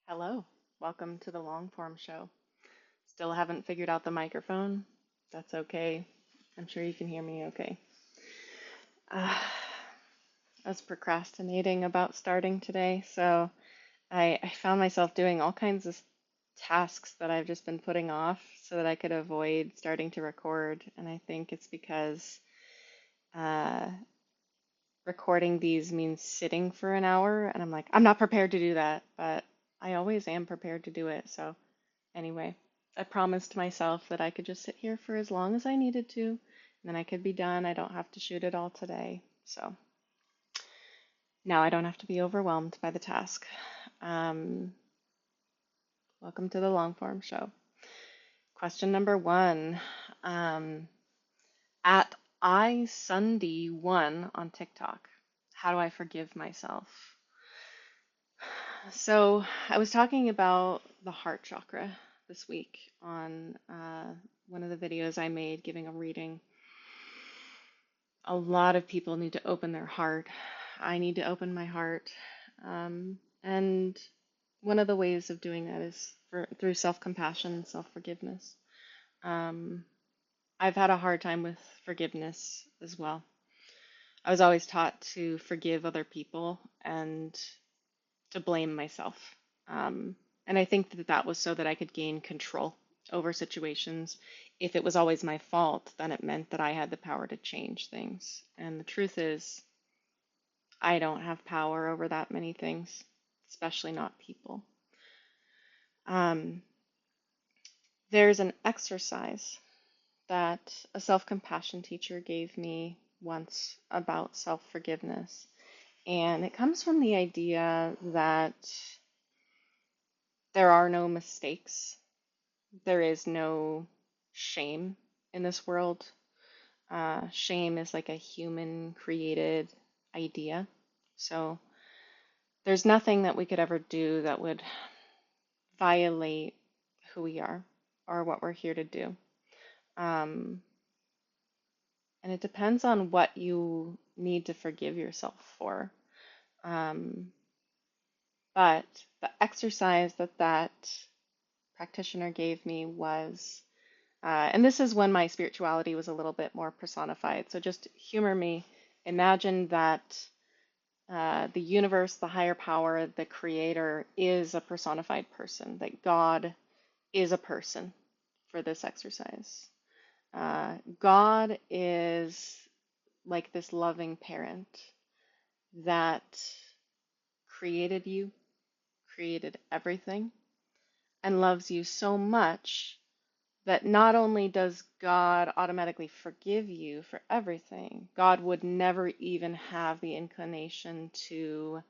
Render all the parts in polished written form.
Hello, welcome to the long form show. Still haven't figured out the microphone. That's okay. I'm sure you can hear me okay. I was procrastinating about starting today, so I found myself doing all kinds of tasks that I've just been putting off so that I could avoid starting to record. And I think it's because uh, recording these means sitting for an hour, and I'm like, I'm not prepared to do that, but I always am prepared to do it. So anyway, I promised myself that I could just sit here for as long as I needed to, and then I could be done. I don't have to shoot it all today. So now I don't have to be overwhelmed by the task. Um, Welcome to the long form show. Question number one. Um, at iSunday1 on TikTok, how do I forgive myself? So I was talking about the heart chakra this week on one of the videos I made giving a reading. A lot of people need to open their heart. I need to open my heart. And one of the ways of doing that is through self-compassion and self-forgiveness. Um, I've had a hard time with forgiveness as well. I was always taught to forgive other people and to blame myself. And I think that that was so that I could gain control over situations. If it was always my fault, then it meant that I had the power to change things. And the truth is, I don't have power over that many things, especially not people. Um, there's an exercise that a self-compassion teacher gave me once about self-forgiveness. And it comes from the idea that there are no mistakes. There is no shame in this world. Shame is like a human created idea. So there's nothing that we could ever do that would violate who we are or what we're here to do. Um, and it depends on what you need to forgive yourself for. Um, but the exercise that practitioner gave me was, and this is when my spirituality was a little bit more personified. So just humor me. Imagine that the universe, the higher power, the creator is a personified person, that God is a person for this exercise. God is like this loving parent that created you, created everything, and loves you so much that not only does God automatically forgive you for everything, God would never even have the inclination to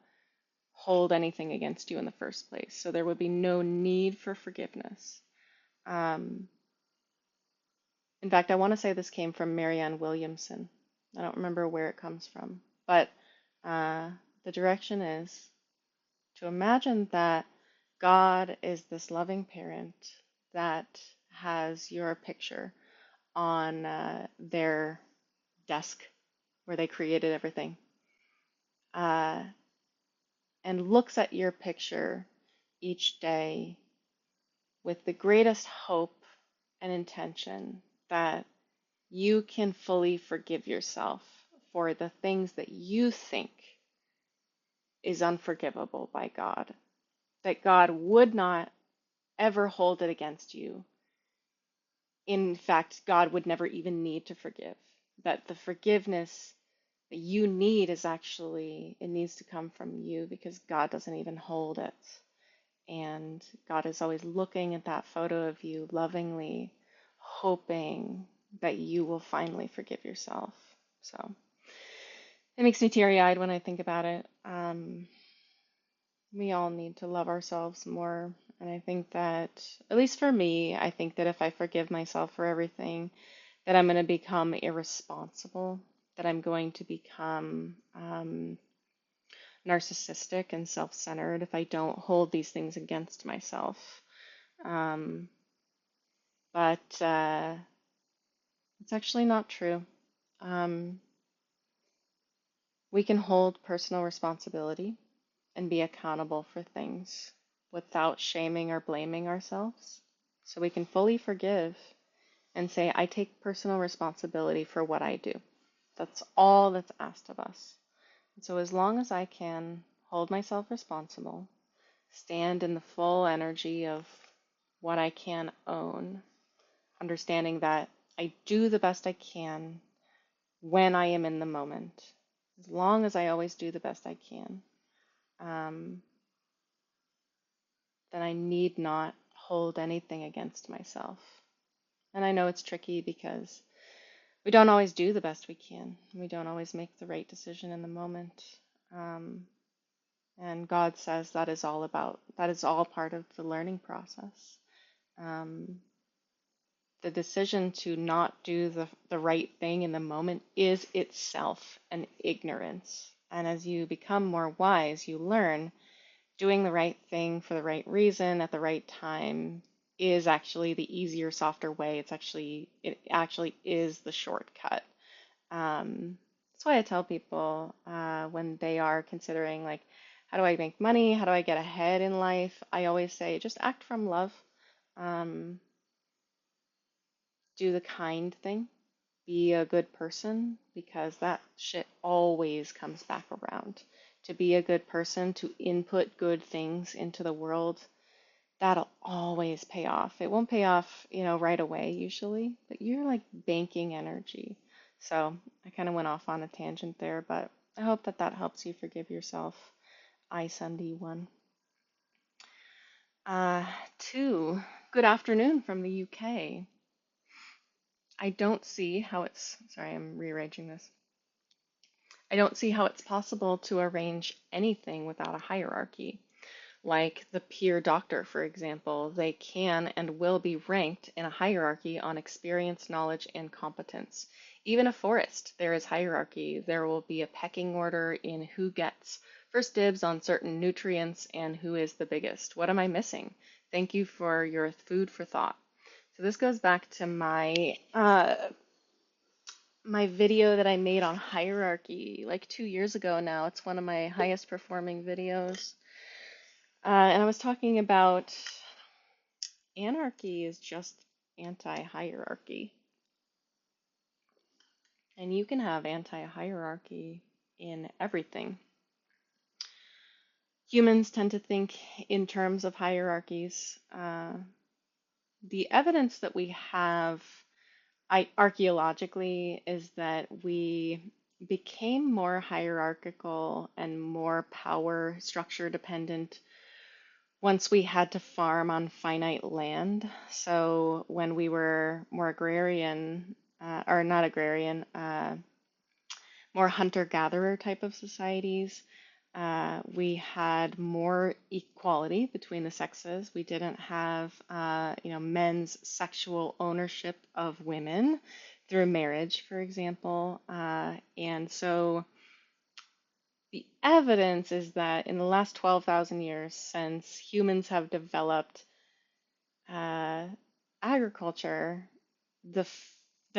hold anything against you in the first place. So there would be no need for forgiveness. Um, in fact, I want to say this came from Marianne Williamson. I don't remember where it comes from, but uh, the direction is to imagine that God is this loving parent that has your picture on their desk where they created everything, uh, and looks at your picture each day with the greatest hope and intention that you can fully forgive yourself for the things that you think is unforgivable by God, that God would not ever hold it against you. In fact, God would never even need to forgive. That the forgiveness that you need is actually, it needs to come from you because God doesn't even hold it. And God is always looking at that photo of you lovingly, hoping that you will finally forgive yourself. So it makes me teary-eyed when I think about it. We all need to love ourselves more. And I think that, at least for me, I think that if I forgive myself for everything, that I'm going to become irresponsible, that I'm going to become narcissistic and self-centered if I don't hold these things against myself. Um, but it's actually not true. Um, we can hold personal responsibility and be accountable for things without shaming or blaming ourselves. So we can fully forgive and say, I take personal responsibility for what I do. That's all that's asked of us. And so as long as I can hold myself responsible, stand in the full energy of what I can own, understanding that I do the best I can when I am in the moment, as long as I always do the best I can, um, then I need not hold anything against myself. And I know it's tricky because we don't always do the best we can. We don't always make the right decision in the moment. Um, and God says that is all part of the learning process. Um, the decision to not do the right thing in the moment is itself an ignorance. And as you become more wise, you learn doing the right thing for the right reason at the right time is actually the easier, softer way. It actually is the shortcut. That's why I tell people when they are considering like, how do I make money? How do I get ahead in life? I always say, just act from love. Um, do the kind thing. Be a good person because that shit always comes back around. To be a good person, to input good things into the world, that'll always pay off. It won't pay off, right away usually, but you're like banking energy. So I kind of went off on a tangent there, but I hope that that helps you forgive yourself. I Sunday one. Two, good afternoon from the UK. I don't see how it's, sorry, I'm rearranging this. I don't see how it's possible to arrange anything without a hierarchy. Like the peer doctor, for example, they can and will be ranked in a hierarchy on experience, knowledge, and competence. Even a forest, there is hierarchy. There will be a pecking order in who gets first dibs on certain nutrients and who is the biggest. What am I missing? Thank you for your food for thought. So this goes back to my video that I made on hierarchy like 2 years ago now. It's one of my highest performing videos. And I was talking about anarchy is just anti-hierarchy. And you can have anti-hierarchy in everything. Humans tend to think in terms of hierarchies. The evidence that we have archaeologically is that we became more hierarchical and more power structure dependent once we had to farm on finite land. So when we were more agrarian, or not agrarian, more hunter-gatherer type of societies, we had more equality between the sexes. We didn't have, men's sexual ownership of women through marriage, for example. And so the evidence is that in the last 12,000 years, since humans have developed agriculture, the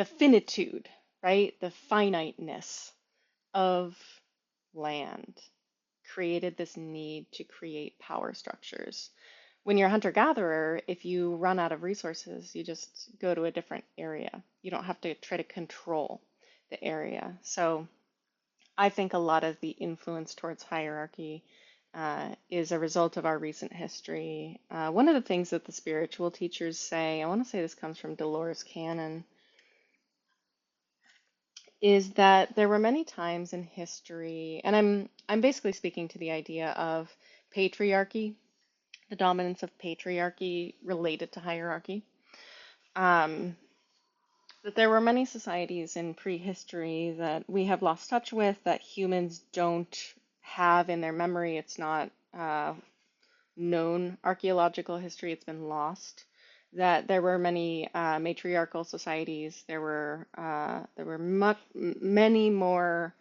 finitude, right, the finiteness of land created this need to create power structures. When you're a hunter-gatherer, if you run out of resources, you just go to a different area. You don't have to try to control the area. So I think a lot of the influence towards hierarchy is a result of our recent history. One of the things that the spiritual teachers say, I want to say this comes from Dolores Cannon, is that there were many times in history, and I'm basically speaking to the idea of patriarchy, the dominance of patriarchy related to hierarchy. That there were many societies in prehistory that we have lost touch with, that humans don't have in their memory. It's not known archaeological history, it's been lost. That there were many matriarchal societies. There were many more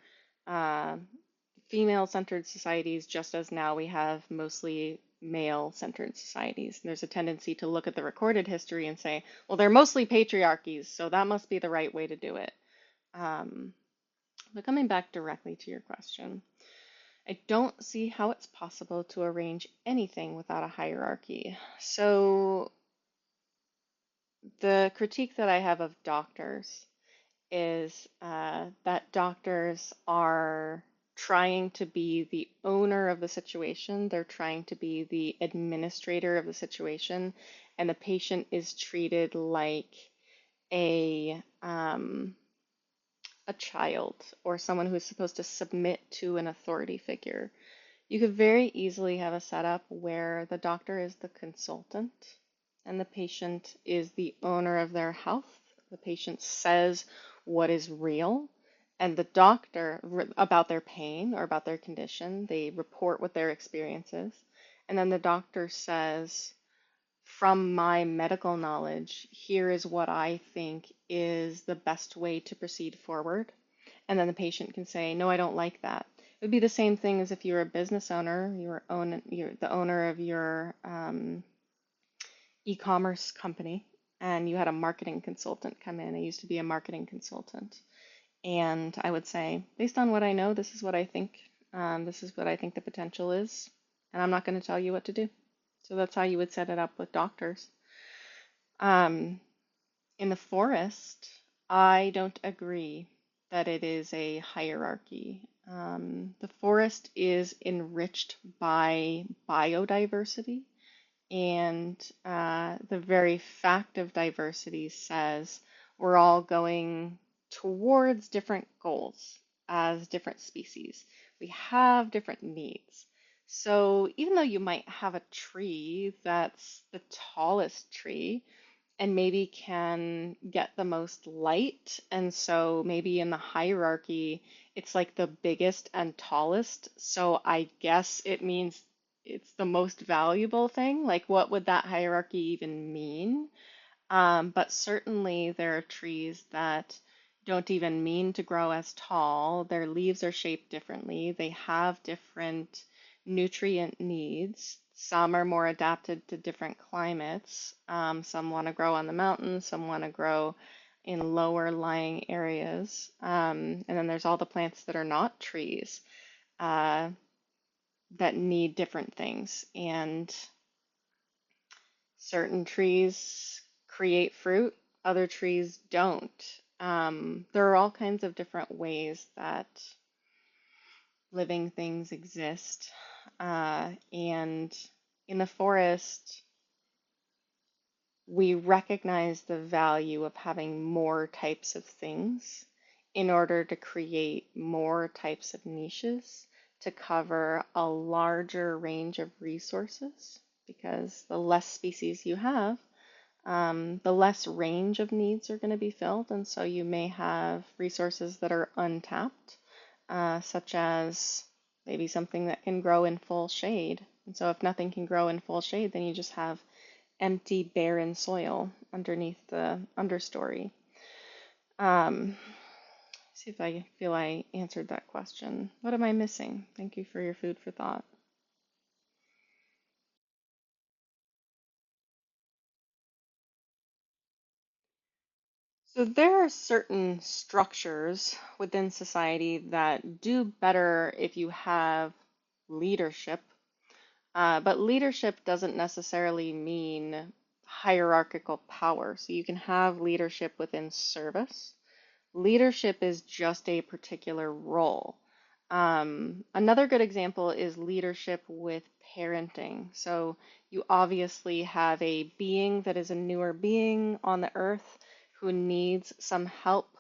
female-centered societies, just as now we have mostly male-centered societies. There's a tendency to look at the recorded history and say, well, they're mostly patriarchies, so that must be the right way to do it. But coming back directly to your question, I don't see how it's possible to arrange anything without a hierarchy. So, the critique that I have of doctors is that doctors are trying to be the owner of the situation, they're trying to be the administrator of the situation, and the patient is treated like a child or someone who's supposed to submit to an authority figure. You could very easily have a setup where the doctor is the consultant and the patient is the owner of their health. The patient says what is real, and the doctor, about their pain or about their condition, they report what their experience is. And then the doctor says, from my medical knowledge, here is what I think is the best way to proceed forward. And then the patient can say, no, I don't like that. It would be the same thing as if you were a business owner, you're the owner of your e-commerce company, and you had a marketing consultant come in. I used to be a marketing consultant. And I would say, based on what I know, this is what I think. This is what I think the potential is. And I'm not going to tell you what to do. So that's how you would set it up with doctors. Um, in the forest, I don't agree that it is a hierarchy. The forest is enriched by biodiversity, and the very fact of diversity says we're all going towards different goals as different species. We have different needs. So even though you might have a tree that's the tallest tree, and maybe can get the most light. And so maybe in the hierarchy, it's like the biggest and tallest. So I guess it means it's the most valuable thing. Like, what would that hierarchy even mean? But certainly there are trees that don't even mean to grow as tall. Their leaves are shaped differently. They have different nutrient needs. Some are more adapted to different climates. Some want to grow on the mountains, some want to grow in lower lying areas. And then there's all the plants that are not trees uh, that need different things. And certain trees create fruit, other trees don't. There are all kinds of different ways that living things exist. And in the forest, we recognize the value of having more types of things in order to create more types of niches to cover a larger range of resources. Because the less species you have, the less range of needs are going to be filled. And so you may have resources that are untapped, such as maybe something that can grow in full shade. And so if nothing can grow in full shade, then you just have empty, barren soil underneath the understory. See if I feel I answered that question. What am I missing? Thank you for your food for thought. So there are certain structures within society that do better if you have leadership, but leadership doesn't necessarily mean hierarchical power. So you can have leadership within service. Leadership is just a particular role. Another good example is leadership with parenting. So you obviously have a being that is a newer being on the earth who needs some help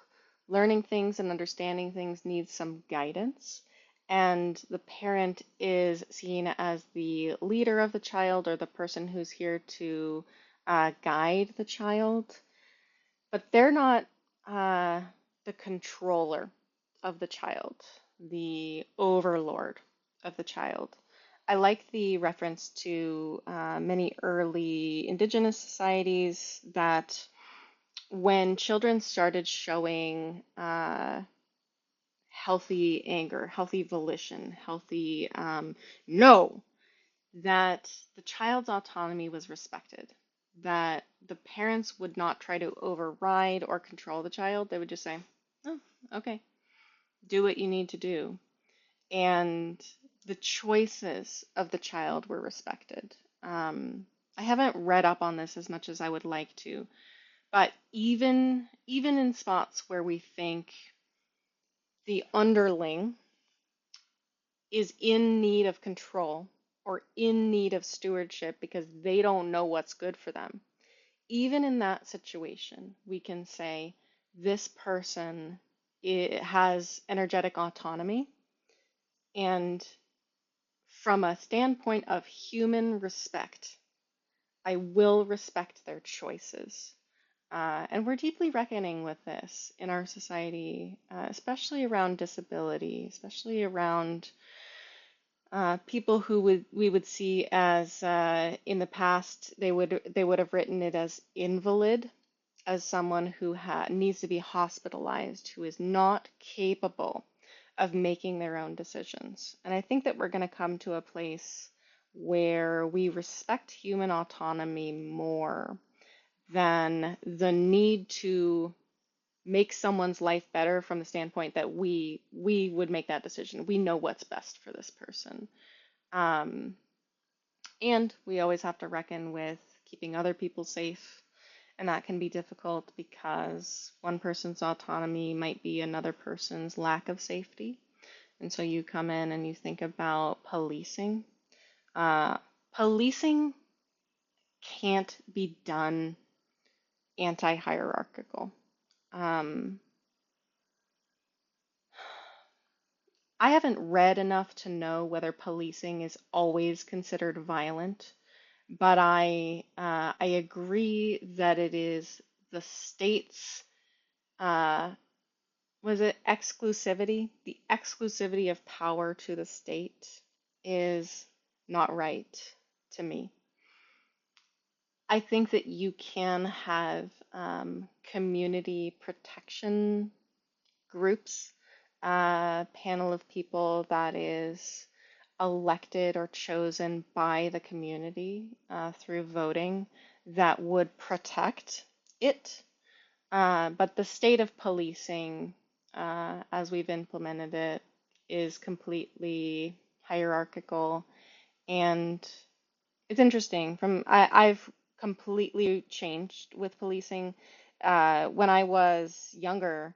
learning things and understanding things, needs some guidance. And the parent is seen as the leader of the child or the person who's here to guide the child, but they're not the controller of the child, the overlord of the child. I like the reference to many early indigenous societies that when children started showing healthy anger, healthy volition, healthy no, that the child's autonomy was respected, that the parents would not try to override or control the child. They would just say, oh, okay, do what you need to do. And the choices of the child were respected. I haven't read up on this as much as I would like to, but even in spots where we think the underling is in need of control or in need of stewardship because they don't know what's good for them, even in that situation, we can say this person has energetic autonomy, and from a standpoint of human respect, I will respect their choices. And we're deeply reckoning with this in our society, especially around disability, especially around people who we would see as in the past they would have written it as invalid, as someone who needs to be hospitalized, who is not capable of making their own decisions. And I think that we're going to come to a place where we respect human autonomy more than the need to make someone's life better from the standpoint that we would make that decision. We know what's best for this person. Um, and we always have to reckon with keeping other people safe. And that can be difficult because one person's autonomy might be another person's lack of safety. And so you come in and you think about policing. Uh, Policing can't be done anti-hierarchical. Um, I haven't read enough to know whether policing is always considered violent, but I agree that it is the state's uh, was it exclusivity? The exclusivity of power to the state is not right to me. I think that you can have community protection groups, a panel of people that is elected or chosen by the community through voting that would protect it. But the state of policing, as we've implemented it, is completely hierarchical. And it's interesting. I've completely changed with policing. When I was younger,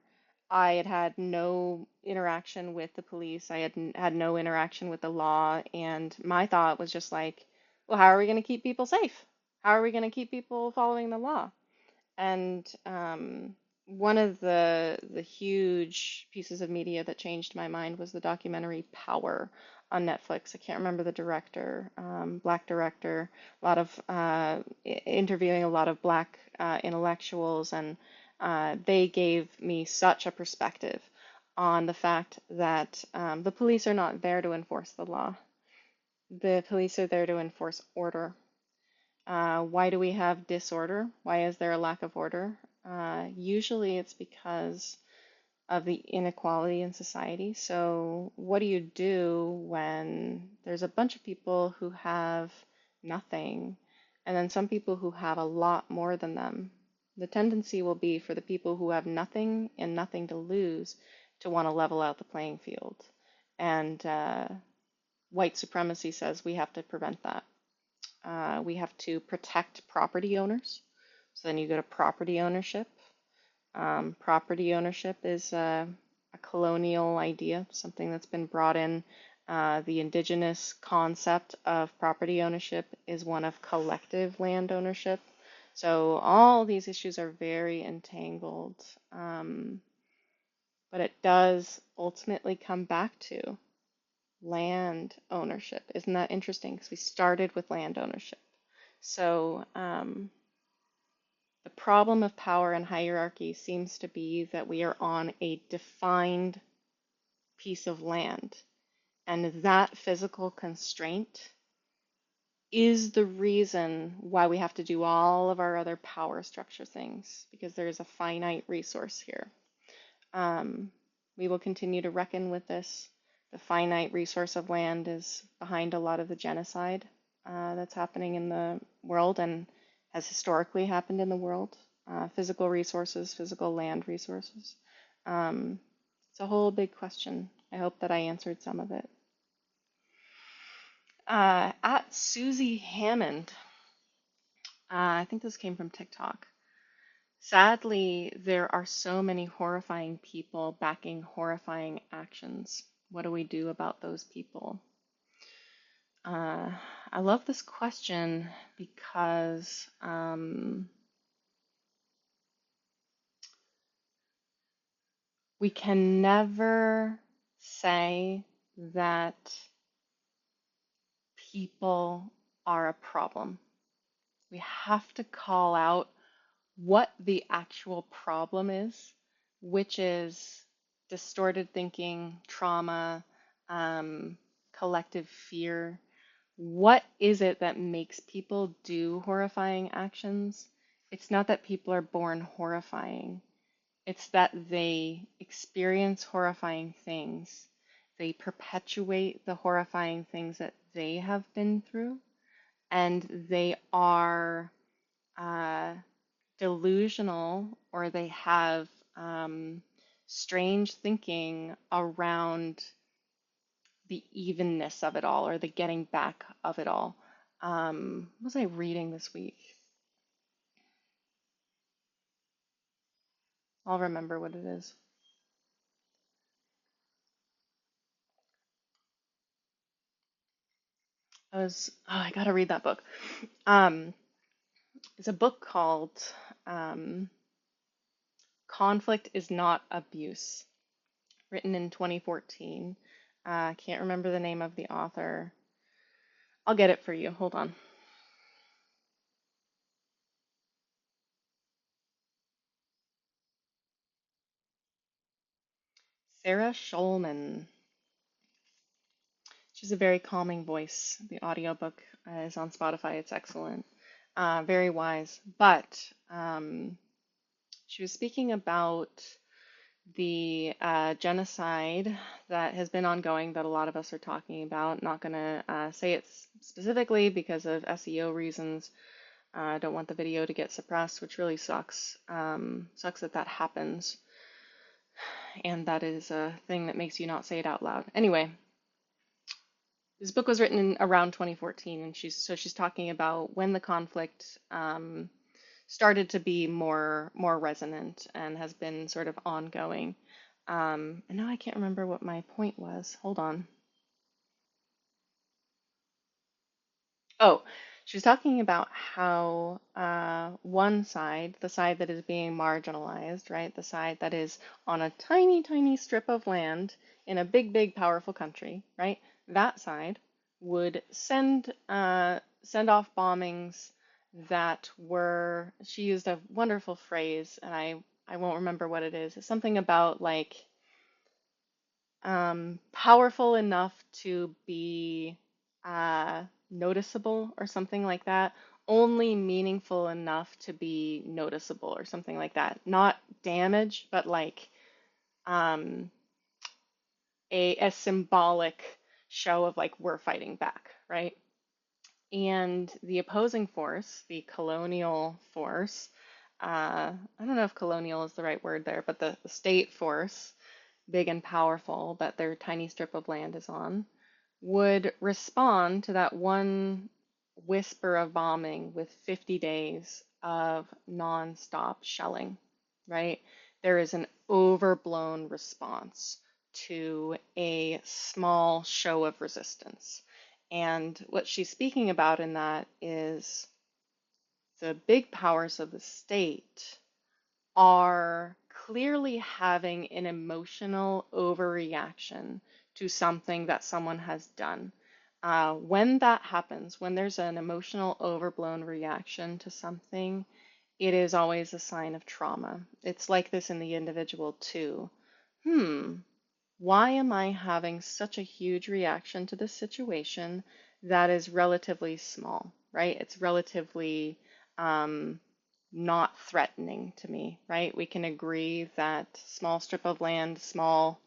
I had no interaction with the police. I had no interaction with the law, and my thought was just like, well, how are we going to keep people safe? How are we going to keep people following the law? And one of the huge pieces of media that changed my mind was the documentary Power on Netflix. I can't remember the director, black director, a lot of interviewing a lot of black intellectuals, and they gave me such a perspective on the fact that the police are not there to enforce the law. The police are there to enforce order. Why do we have disorder? Why is there a lack of order? Usually it's because of the inequality in society. So, what do you do when there's a bunch of people who have nothing and then some people who have a lot more than them? The tendency will be for the people who have nothing and nothing to lose to want to level out the playing field. And white supremacy says we have to prevent that. We have to protect property owners. So then you go to property ownership. Property ownership is a colonial idea, something that's been brought in. The indigenous concept of property ownership is one of collective land ownership. So all these issues are very entangled. But it does ultimately come back to land ownership. Isn't that interesting? Because we started with land ownership. So the problem of power and hierarchy seems to be that we are on a defined piece of land, and that physical constraint is the reason why we have to do all of our other power structure things, because there is a finite resource here. We will continue to reckon with this. The finite resource of land is behind a lot of the genocide that's happening in the world and has historically happened in the world. Physical resources, physical land resources. It's a whole big question. I hope that I answered some of it. At Susie Hammond, I think this came from TikTok. Sadly, there are so many horrifying people backing horrifying actions. What do we do about those people? Uh, I love this question because we can never say that people are a problem. We have to call out what the actual problem is, which is distorted thinking, trauma, collective fear. What is it that makes people do horrifying actions? It's not that people are born horrifying, it's that they experience horrifying things. They perpetuate the horrifying things that they have been through, and they are uh, delusional, or they have strange thinking around the evenness of it all, or the getting back of it all. What was I reading this week? I'll remember what it is. I gotta read that book. Um, it's a book called um, Conflict is Not Abuse, written in 2014. I can't remember the name of the author. I'll get it for you. Hold on. Sarah Schulman. She's a very calming voice. The audiobook is on Spotify. It's excellent. Very wise. But she was speaking about the genocide that has been ongoing that a lot of us are talking about. Not going to say it specifically because of SEO reasons. I don't want the video to get suppressed, which really sucks. Sucks that that happens. And that is a thing that makes you not say it out loud. Anyway, this book was written in around 2014, and she's talking about when the conflict started to be more resonant and has been sort of ongoing. And now I can't remember what my point was. Hold on. Oh, she was talking about how one side, the side that is being marginalized, right, the side that is on a tiny, tiny strip of land in a big, big, powerful country, right, that side would send off bombings that were, she used a wonderful phrase, and I won't remember what it is. It's something about like powerful enough to be noticeable or something like that, only meaningful enough to be noticeable or something like that. Not damage, but like um, a symbolic show of like we're fighting back, right? And the opposing force, the colonial force, I don't know if colonial is the right word there, but the state force, big and powerful, that their tiny strip of land is on, would respond to that one whisper of bombing with 50 days of nonstop shelling, right? There is an overblown response to a small show of resistance. And what she's speaking about in that is the big powers of the state are clearly having an emotional overreaction to something that someone has done. When that happens, when there's an emotional overblown reaction to something, it is always a sign of trauma. It's like this in the individual too. Hmm, why am I having such a huge reaction to this situation that is relatively small, right? It's relatively um, not threatening to me, right? We can agree that small strip of land, small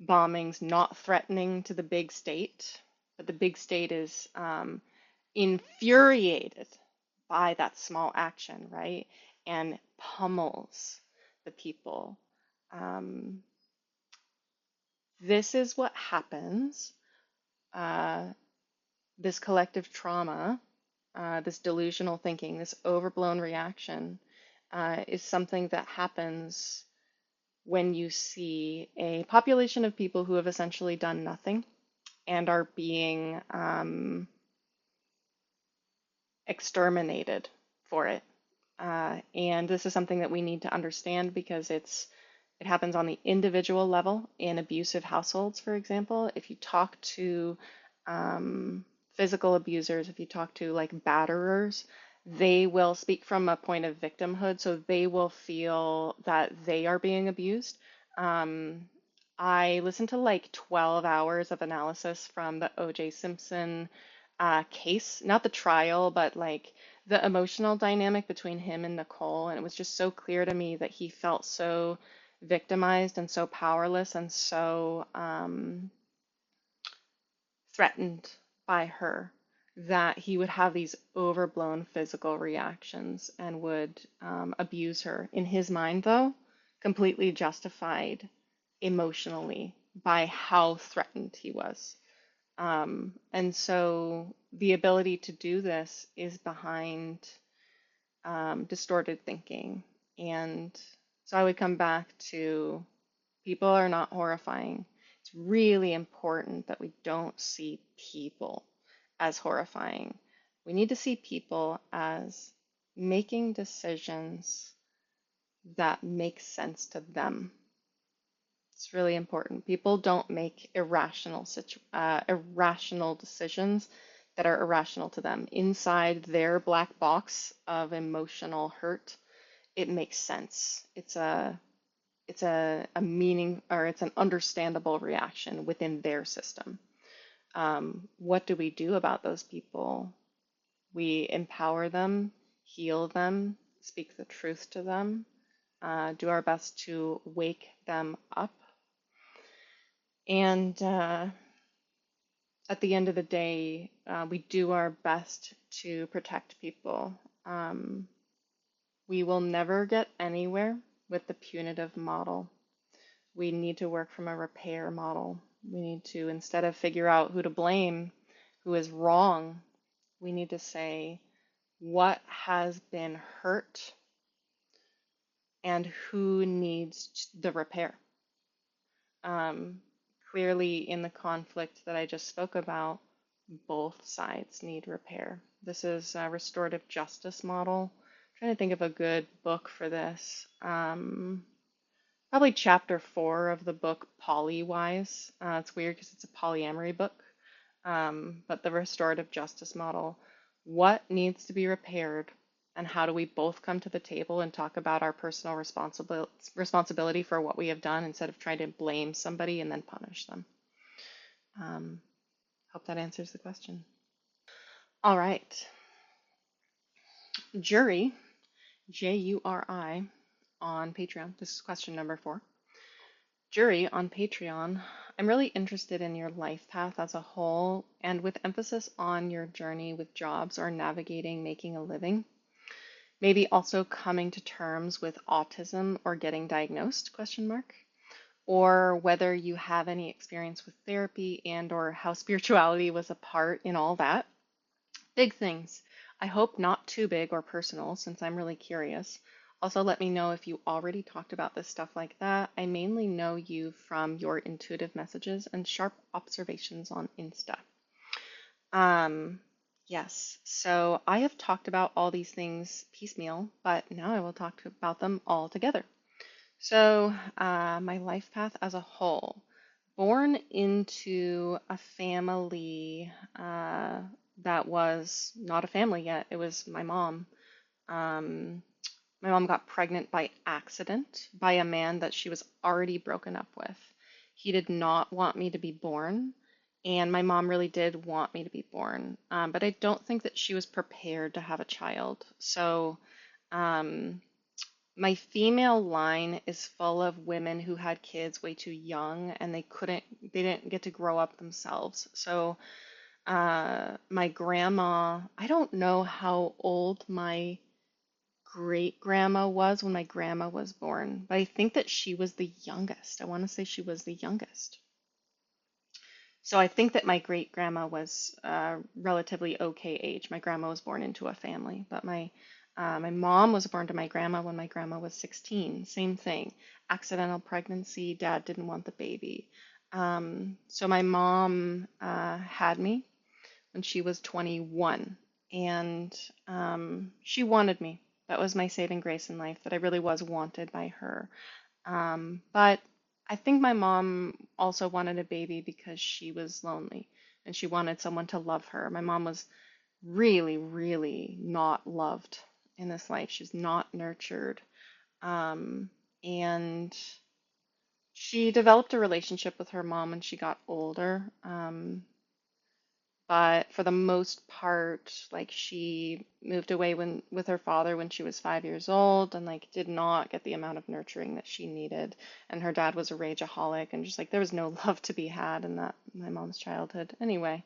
bombings, not threatening to the big state, but the big state is infuriated by that small action, right? And pummels the people. Um, this is what happens. Uh, this collective trauma, this delusional thinking, this overblown reaction, is something that happens when you see a population of people who have essentially done nothing and are being exterminated for it. And this is something that we need to understand because it happens on the individual level in abusive households, for example. If you talk to physical abusers, if you talk to like batterers, they will speak from a point of victimhood, so they will feel that they are being abused. Um, I listened to like 12 hours of analysis from the O.J. Simpson case, not the trial, but like the emotional dynamic between him and Nicole. And it was just so clear to me that he felt so victimized and so powerless and so threatened by her that he would have these overblown physical reactions and would abuse her. In his mind, though, completely justified emotionally by how threatened he was. And so the ability to do this is behind distorted thinking. And so I would come back to people are not horrifying. It's really important that we don't see people as horrifying. We need to see people as making decisions that make sense to them. It's really important. People don't make irrational decisions that are irrational to them. Inside their black box of emotional hurt, it makes sense. It's a meaning, or it's an understandable reaction within their system. What do we do about those people? We empower them, heal them, speak the truth to them, do our best to wake them up. And at the end of the day, we do our best to protect people. We will never get anywhere with the punitive model. We need to work from a repair model. We need to, instead of figure out who to blame, who is wrong, we need to say what has been hurt and who needs the repair. Clearly, in the conflict that I just spoke about, both sides need repair. This is a restorative justice model. I'm trying to think of a good book for this. Probably chapter 4 of the book Polywise. It's weird because it's a polyamory book. But the restorative justice model, what needs to be repaired, and how do we both come to the table and talk about our personal responsibility for what we have done instead of trying to blame somebody and then punish them. Hope that answers the question. All right. Jury, Juri, on Patreon. This is question number 4. Jury on Patreon, I'm really interested in your life path as a whole and with emphasis on your journey with jobs or navigating making a living. Maybe also coming to terms with autism or getting diagnosed, ? Or whether you have any experience with therapy and or how spirituality was a part in all that. Big things. I hope not too big or personal since I'm really curious. Also, let me know if you already talked about this stuff like that. I mainly know you from your intuitive messages and sharp observations on Insta. Yes, so I have talked about all these things piecemeal, but now I will talk about them all together. So, my life path as a whole. Born into a family that was not a family yet. It was my mom. My mom got pregnant by accident by a man that she was already broken up with. He did not want me to be born, and my mom really did want me to be born, but I don't think that she was prepared to have a child. So, my female line is full of women who had kids way too young and they didn't get to grow up themselves. So, my grandma, I don't know how old my great grandma was when my grandma was born, but I think that she was the youngest. I want to say she was the youngest. So I think that my great grandma was relatively okay age. My grandma was born into a family, but my mom was born to my grandma when my grandma was 16. Same thing, accidental pregnancy. Dad didn't want the baby, so my mom had me when she was 21, and she wanted me. That was my saving grace in life, that I really was wanted by her. But I think my mom also wanted a baby because she was lonely and she wanted someone to love her. My mom was really, really not loved in this life. She's not nurtured. Um, and she developed a relationship with her mom when she got older. But for the most part, like she moved away when with her father when she was 5 years old and like did not get the amount of nurturing that she needed. And her dad was a rageaholic and just like there was no love to be had in that my mom's childhood. Anyway,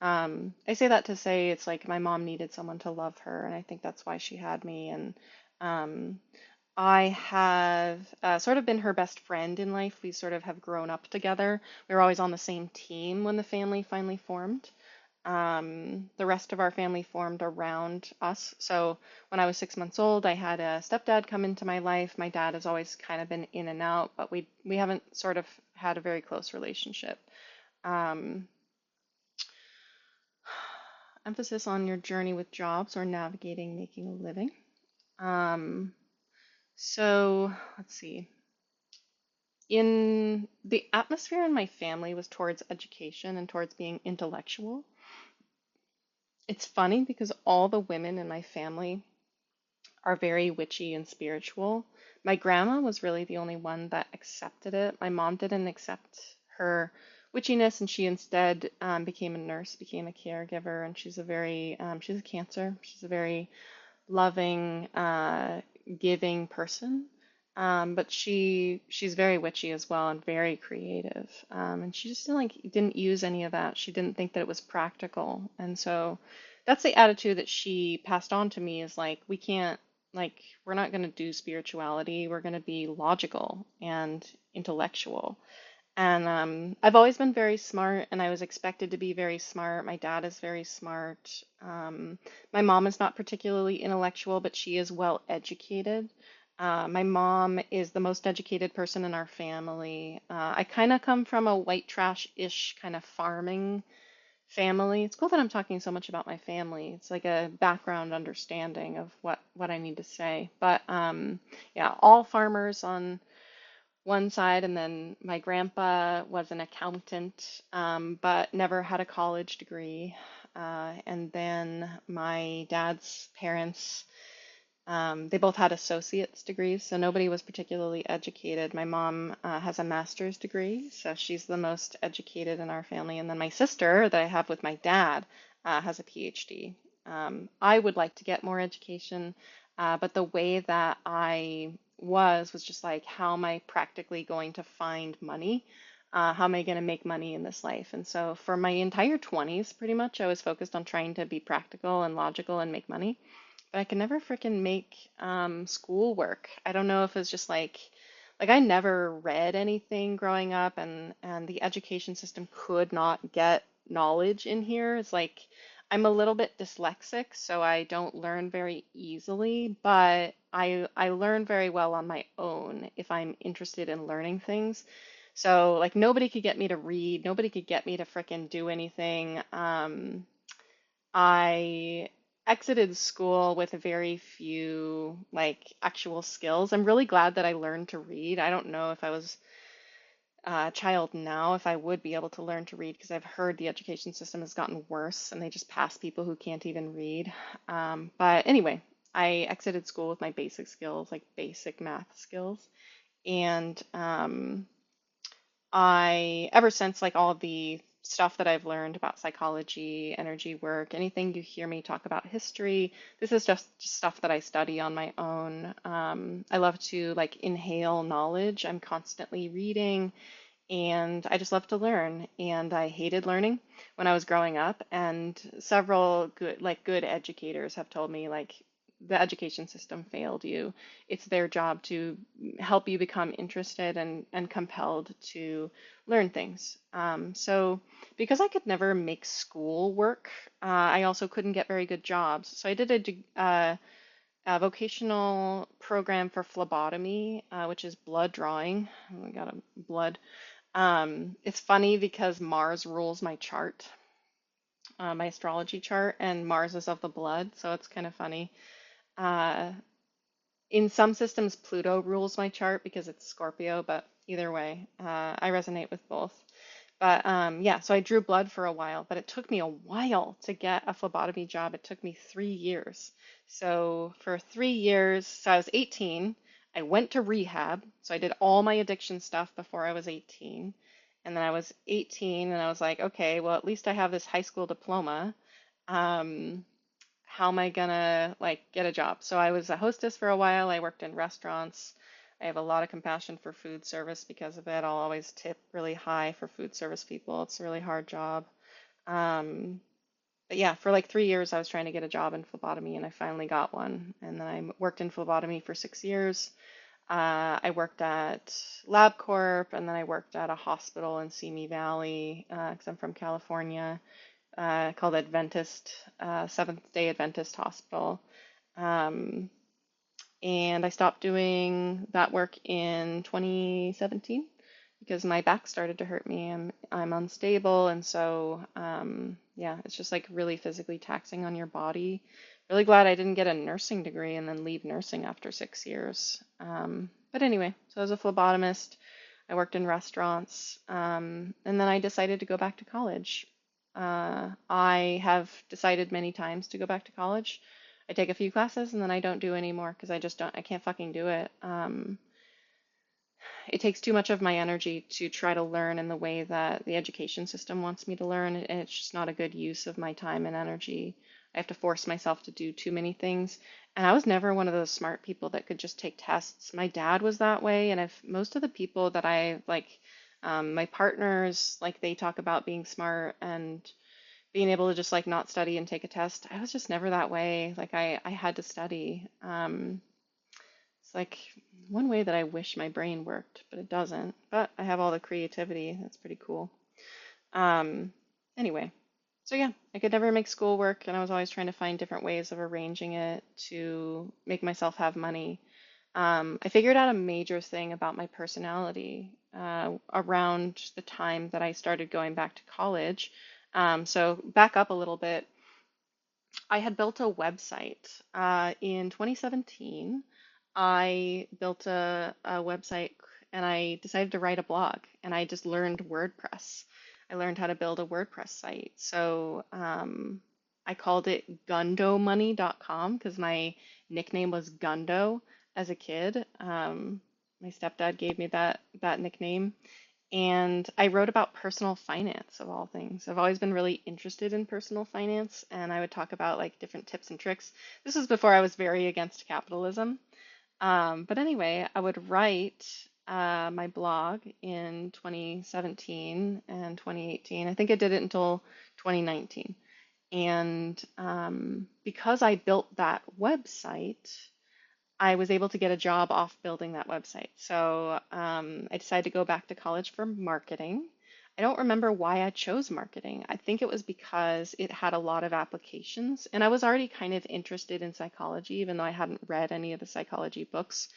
I say that to say it's like my mom needed someone to love her, and I think that's why she had me. And um, I have sort of been her best friend in life. We sort of have grown up together. We were always on the same team when the family finally formed. The rest of our family formed around us. So when I was 6 months old, I had a stepdad come into my life. My dad has always kind of been in and out, but we haven't sort of had a very close relationship. Um, Emphasis on your journey with jobs or navigating making a living. Um, so let's see. In the atmosphere in my family was towards education and towards being intellectual. It's funny because all the women in my family are very witchy and spiritual. My grandma was really the only one that accepted it. My mom didn't accept her witchiness, and she instead became a nurse, became a caregiver, and she's a Cancer. She's a very loving, giving person. But she's very witchy as well and very creative. And she just didn't use any of that. She didn't think that it was practical. And so that's the attitude that she passed on to me is like we can't like we're not going to do spirituality. We're going to be logical and intellectual. And I've always been very smart, and I was expected to be very smart. My dad is very smart. My mom is not particularly intellectual, but she is well educated. My mom is the most educated person in our family. I kind of come from a white trash-ish kind of farming family. It's cool that I'm talking so much about my family. It's like a background understanding of what I need to say. But yeah, all farmers on one side, and then my grandpa was an accountant, but never had a college degree. And then my dad's parents, they both had associate's degrees, so nobody was particularly educated. My mom has a master's degree, so she's the most educated in our family. And then my sister that I have with my dad has a PhD. I would like to get more education, but the way that I was just like, how am I practically going to find money? How am I going to make money in this life? And so for my entire 20s, pretty much, I was focused on trying to be practical and logical and make money. But I could never freaking make school work. I don't know if it's just like I never read anything growing up, and the education system could not get knowledge in here. It's like I'm a little bit dyslexic, so I don't learn very easily, but I learn very well on my own if I'm interested in learning things. So like nobody could get me to read, nobody could get me to frickin' do anything. I exited school with very few like actual skills. I'm really glad that I learned to read. I don't know if I was a child now, if I would be able to learn to read because I've heard the education system has gotten worse and they just pass people who can't even read. But anyway, I exited school with my basic skills, like basic math skills. And ever since, like all of the stuff that I've learned about psychology, energy work, anything you hear me talk about history, this is just stuff that I study on my own. I love to like inhale knowledge. I'm constantly reading, and I just love to learn. And I hated learning when I was growing up, and several good educators have told me like the education system failed you. It's their job to help you become interested and compelled to learn things. So because I could never make school work, I also couldn't get very good jobs. So I did a vocational program for phlebotomy, which is blood drawing. Oh, I got a blood. It's funny because Mars rules my chart, my astrology chart, and Mars is of the blood, so it's kind of funny. Uh, in some systems, Pluto rules my chart because it's Scorpio, but either way, I resonate with both. But yeah, so I drew blood for a while, but it took me a while to get a phlebotomy job. It took me 3 years. So for 3 years, so I was 18, I went to rehab. So I did all my addiction stuff before I was 18. And then I was 18 and I was like, okay, well, at least I have this high school diploma. Um, how am I gonna like get a job? So I was a hostess for a while. I worked in restaurants. I have a lot of compassion for food service because of it. I'll always tip really high for food service people. It's a really hard job. Um, but yeah, for like 3 years, I was trying to get a job in phlebotomy, and I finally got one. And then I worked in phlebotomy for 6 years. I worked at LabCorp, and then I worked at a hospital in Simi Valley because I'm from California, called Adventist, Seventh Day Adventist Hospital. Um, and I stopped doing that work in 2017 because my back started to hurt me. I'm unstable, and so yeah, it's just like really physically taxing on your body. Really glad I didn't get a nursing degree and then leave nursing after 6 years. But anyway, so as a phlebotomist, I worked in restaurants, and then I decided to go back to college. I have decided many times to go back to college. I take a few classes and then I don't do anymore because I just don't, I can't fucking do it. It takes too much of my energy to try to learn in the way that the education system wants me to learn, and it's just not a good use of my time and energy. I have to force myself to do too many things. And I was never one of those smart people that could just take tests. My dad was that way, and if most of the people that I like, my partners, like they talk about being smart and being able to just like not study and take a test. I was just never that way. Like I had to study. It's like one way that I wish my brain worked, but it doesn't. But I have all the creativity. That's pretty cool. Um, anyway, so yeah, I could never make school work, and I was always trying to find different ways of arranging it to make myself have money. I figured out a major thing about my personality around the time that I started going back to college. So back up a little bit, I had built a website in 2017. I built a website and I decided to write a blog and I just learned WordPress. I learned how to build a WordPress site. So I called it gundomoney.com because my nickname was Gundo as a kid. My stepdad gave me that nickname. And I wrote about personal finance of all things. I've always been really interested in personal finance, and I would talk about like different tips and tricks. This was before I was very against capitalism. But anyway, I would write my blog in 2017 and 2018. I think I did it until 2019. And because I built that website, I was able to get a job off building that website. So I decided to go back to college for marketing. I don't remember why I chose marketing. I think it was because it had a lot of applications, and I was already kind of interested in psychology, even though I hadn't read any of the psychology books.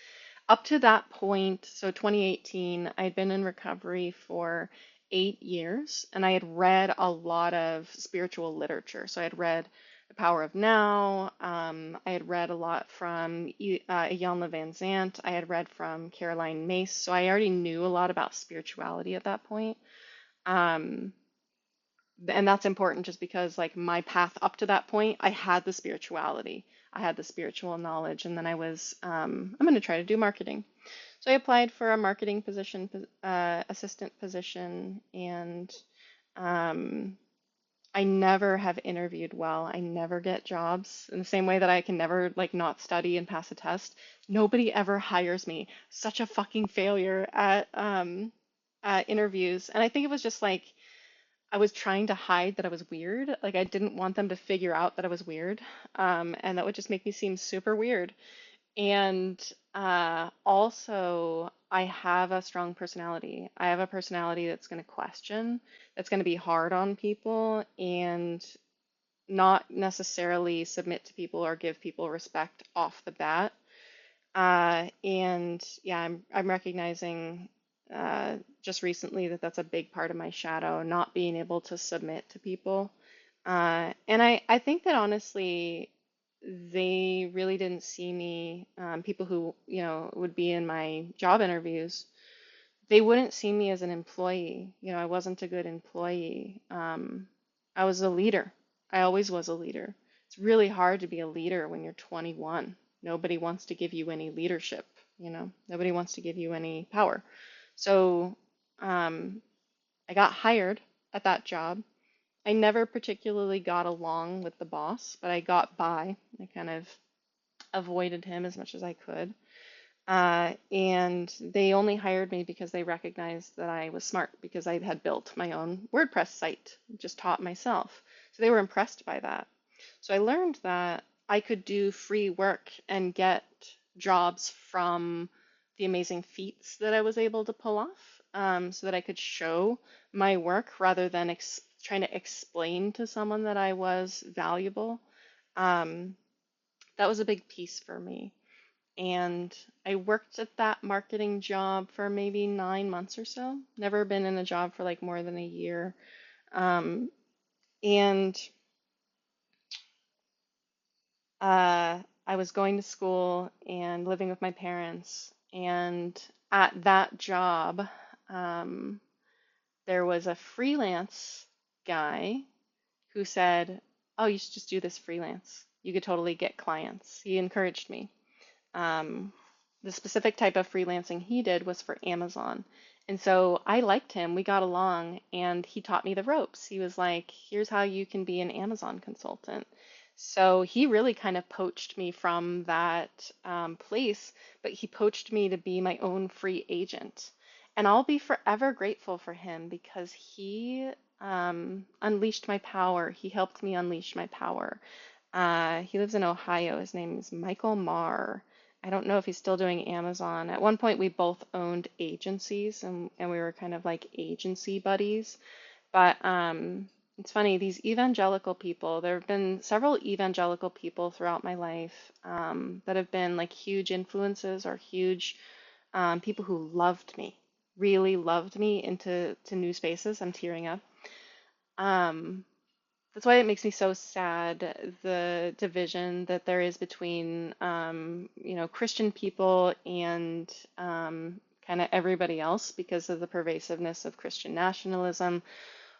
Up to that point, so 2018, I had been in recovery for 8 years, and I had read a lot of spiritual literature. So I had read The Power of Now. I had read a lot from Iyanla Van Zant. I had read from Caroline Myss. So I already knew a lot about spirituality at that point. Um, and that's important just because like my path up to that point, I had the spirituality. I had the spiritual knowledge, and then I'm going to try to do marketing. So I applied for a marketing position, assistant position, and um, I never have interviewed well. I never get jobs in the same way that I can never like not study and pass a test. Nobody ever hires me. Such a fucking failure at interviews. And I think it was just like I was trying to hide that I was weird. Like I didn't want them to figure out that I was weird. And that would just make me seem super weird. And also, I have a strong personality. I have a personality that's going to question, that's going to be hard on people, and not necessarily submit to people or give people respect off the bat. And yeah, I'm recognizing just recently that that's a big part of my shadow, not being able to submit to people. And I think that honestly, they really didn't see me, people who, would be in my job interviews, they wouldn't see me as an employee. I wasn't a good employee. I was a leader. I always was a leader. It's really hard to be a leader when you're 21. Nobody wants to give you any leadership, nobody wants to give you any power. So, um, I got hired at that job. I never particularly got along with the boss, but I got by. I kind of avoided him as much as I could. And they only hired me because they recognized that I was smart because I had built my own WordPress site, just taught myself. So they were impressed by that. So I learned that I could do free work and get jobs from the amazing feats that I was able to pull off, so that I could show my work rather than trying to explain to someone that I was valuable. Um, that was a big piece for me. And I worked at that marketing job for maybe 9 months or so. Never been in a job for like more than a year. Um, and I was going to school and living with my parents. And at that job, um, there was a freelance guy who said, "Oh, you should just do this freelance. You could totally get clients." He encouraged me. Um, the specific type of freelancing he did was for Amazon. And so I liked him. We got along, and he taught me the ropes. He was like, "Here's how you can be an Amazon consultant." So he really kind of poached me from that place, but he poached me to be my own free agent. And I'll be forever grateful for him because he unleashed my power. He helped me unleash my power. He lives in Ohio. His name is Michael Marr. I don't know if he's still doing Amazon. At one point, we both owned agencies, and we were kind of like agency buddies. But it's funny, these evangelical people, there have been several evangelical people throughout my life, that have been like huge influences or huge, people who loved me, really loved me into new spaces. I'm tearing up. Um, that's why it makes me so sad, the division that there is between, Christian people and, kind of everybody else because of the pervasiveness of Christian nationalism.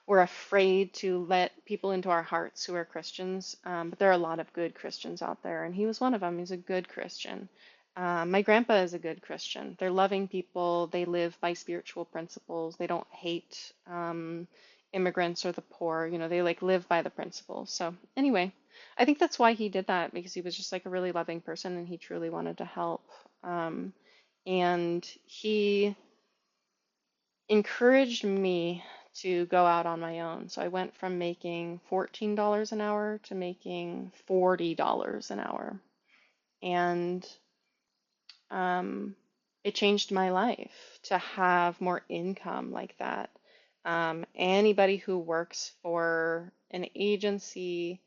We're afraid to let people into our hearts who are Christians, but there are a lot of good Christians out there, and he was one of them. He's a good Christian. My grandpa is a good Christian. They're loving people. They live by spiritual principles. They don't hate, immigrants or the poor. They like live by the principles. So anyway, I think that's why he did that because he was just like a really loving person and he truly wanted to help. And he encouraged me to go out on my own. So I went from making $14 an hour to making $40 an hour. And it changed my life to have more income like that. Anybody who works for an agency,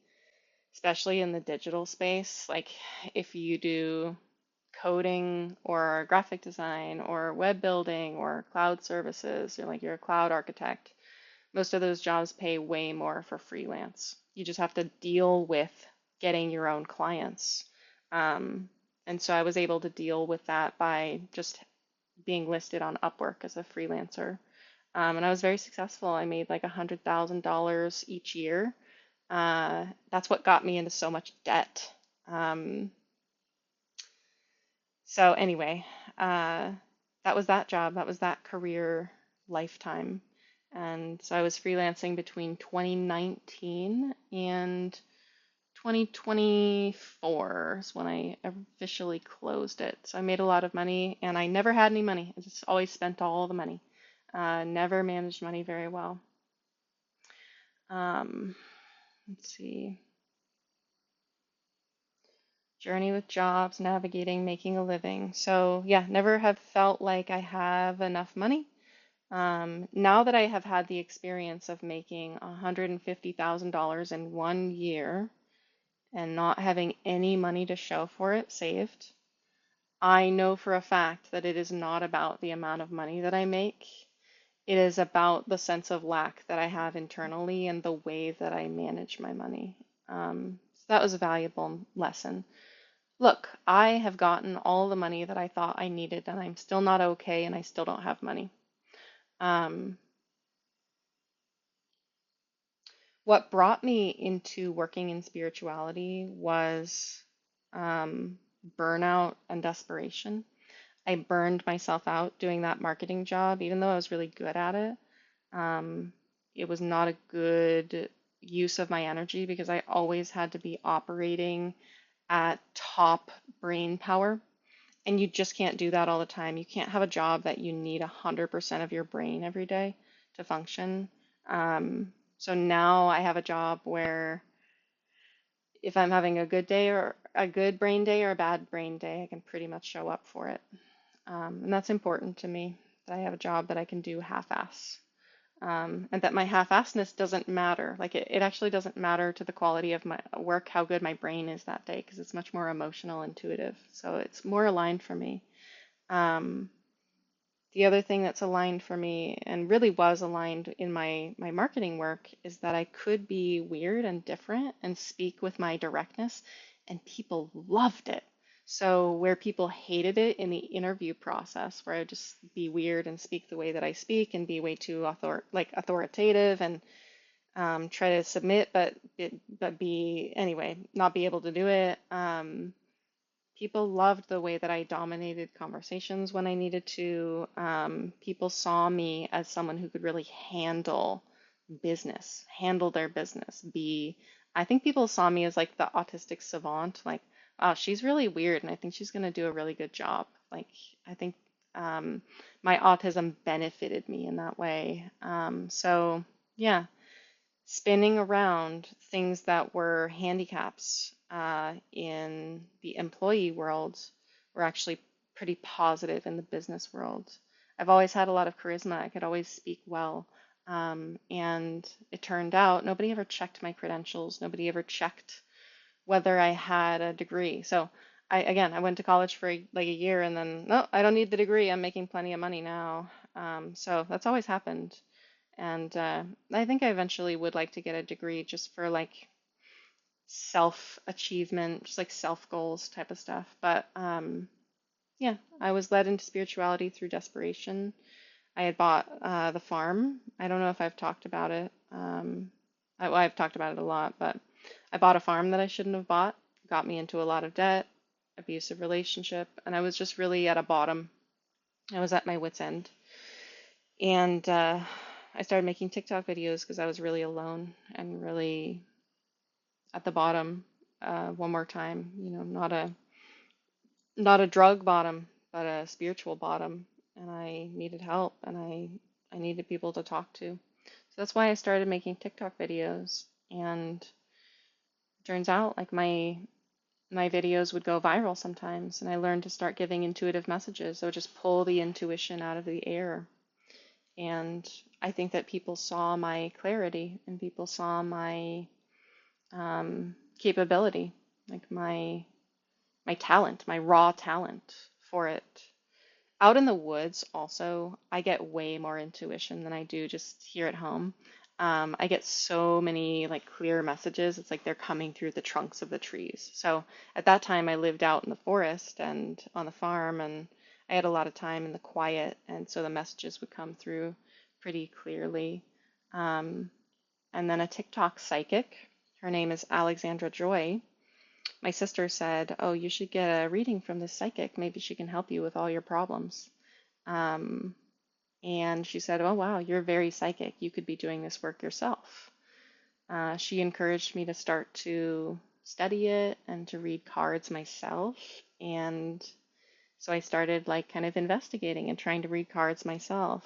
especially in the digital space, like if you do coding or graphic design or web building or cloud services, or like you're a cloud architect, most of those jobs pay way more for freelance. You just have to deal with getting your own clients. Um, and so I was able to deal with that by just being listed on Upwork as a freelancer. And I was very successful. I made like $100,000 each year. That's what got me into so much debt. Um, so anyway, that was that job. That was that career lifetime. And so I was freelancing between 2019 and 2024 is when I officially closed it. So I made a lot of money and I never had any money. I just always spent all the money. Never managed money very well. Um, let's see. Journey with jobs, navigating, making a living. So, yeah, never have felt like I have enough money. Now that I have had the experience of making $150,000 in 1 year and not having any money to show for it saved, I know for a fact that it is not about the amount of money that I make. It is about the sense of lack that I have internally and the way that I manage my money. So that was a valuable lesson. Look, I have gotten all the money that I thought I needed, and I'm still not okay, and I still don't have money. Um, what brought me into working in spirituality was um, burnout and desperation. I burned myself out doing that marketing job, even though I was really good at it. Um, it was not a good use of my energy because I always had to be operating at top brain power. And you just can't do that all the time. You can't have a job that you need 100% of your brain every day to function. So now I have a job where if I'm having a good day or a good brain day or a bad brain day, I can pretty much show up for it. And that's important to me that I have a job that I can do half-ass. And that my half-assedness doesn't matter. Like it actually doesn't matter to the quality of my work, how good my brain is that day, because it's much more emotional, intuitive. So it's more aligned for me. Um, the other thing that's aligned for me and really was aligned in my marketing work is that I could be weird and different and speak with my directness, and people loved it. So where people hated it in the interview process, where I would just be weird and speak the way that I speak and be way too authoritative and try to submit, but be anyway, not be able to do it. People loved the way that I dominated conversations when I needed to. People saw me as someone who could really handle their business. I think people saw me as like the autistic savant, like, wow, she's really weird, and I think she's going to do a really good job. Like, I think um, my autism benefited me in that way. So, yeah, spinning around things that were handicaps in the employee world were actually pretty positive in the business world. I've always had a lot of charisma. I could always speak well. And it turned out nobody ever checked my credentials. Nobody ever checked whether I had a degree. So I went to college for like a year and then, no, I don't need the degree. I'm making plenty of money now. So that's always happened. And I think I eventually would like to get a degree just for like self achievement, just like self goals type of stuff. But yeah, I was led into spirituality through desperation. I had bought the farm. I don't know if I've talked about it. Well, I've talked about it a lot, but I bought a farm that I shouldn't have bought. Got me into a lot of debt, abusive relationship, and I was just really at a bottom. I was at my wit's end. And I started making TikTok videos because I was really alone and really at the bottom one more time. You know, not a drug bottom, but a spiritual bottom. And I needed help, and I needed people to talk to. So that's why I started making TikTok videos. And turns out like my videos would go viral sometimes, and I learned to start giving intuitive messages. I would just pull the intuition out of the air. And I think that people saw my clarity and people saw my capability, like my talent, my raw talent for it. Out in the woods, also, I get way more intuition than I do just here at home. I get so many like clear messages. It's like they're coming through the trunks of the trees. So at that time, I lived out in the forest and on the farm, and I had a lot of time in the quiet, and so the messages would come through pretty clearly. Um, and then a TikTok psychic, her name is Alexandra Joy. My sister said, "Oh, you should get a reading from this psychic. Maybe she can help you with all your problems." Um, and she said, "Oh, wow, you're very psychic. You could be doing this work yourself." She encouraged me to start to study it and to read cards myself. And so I started like kind of investigating and trying to read cards myself.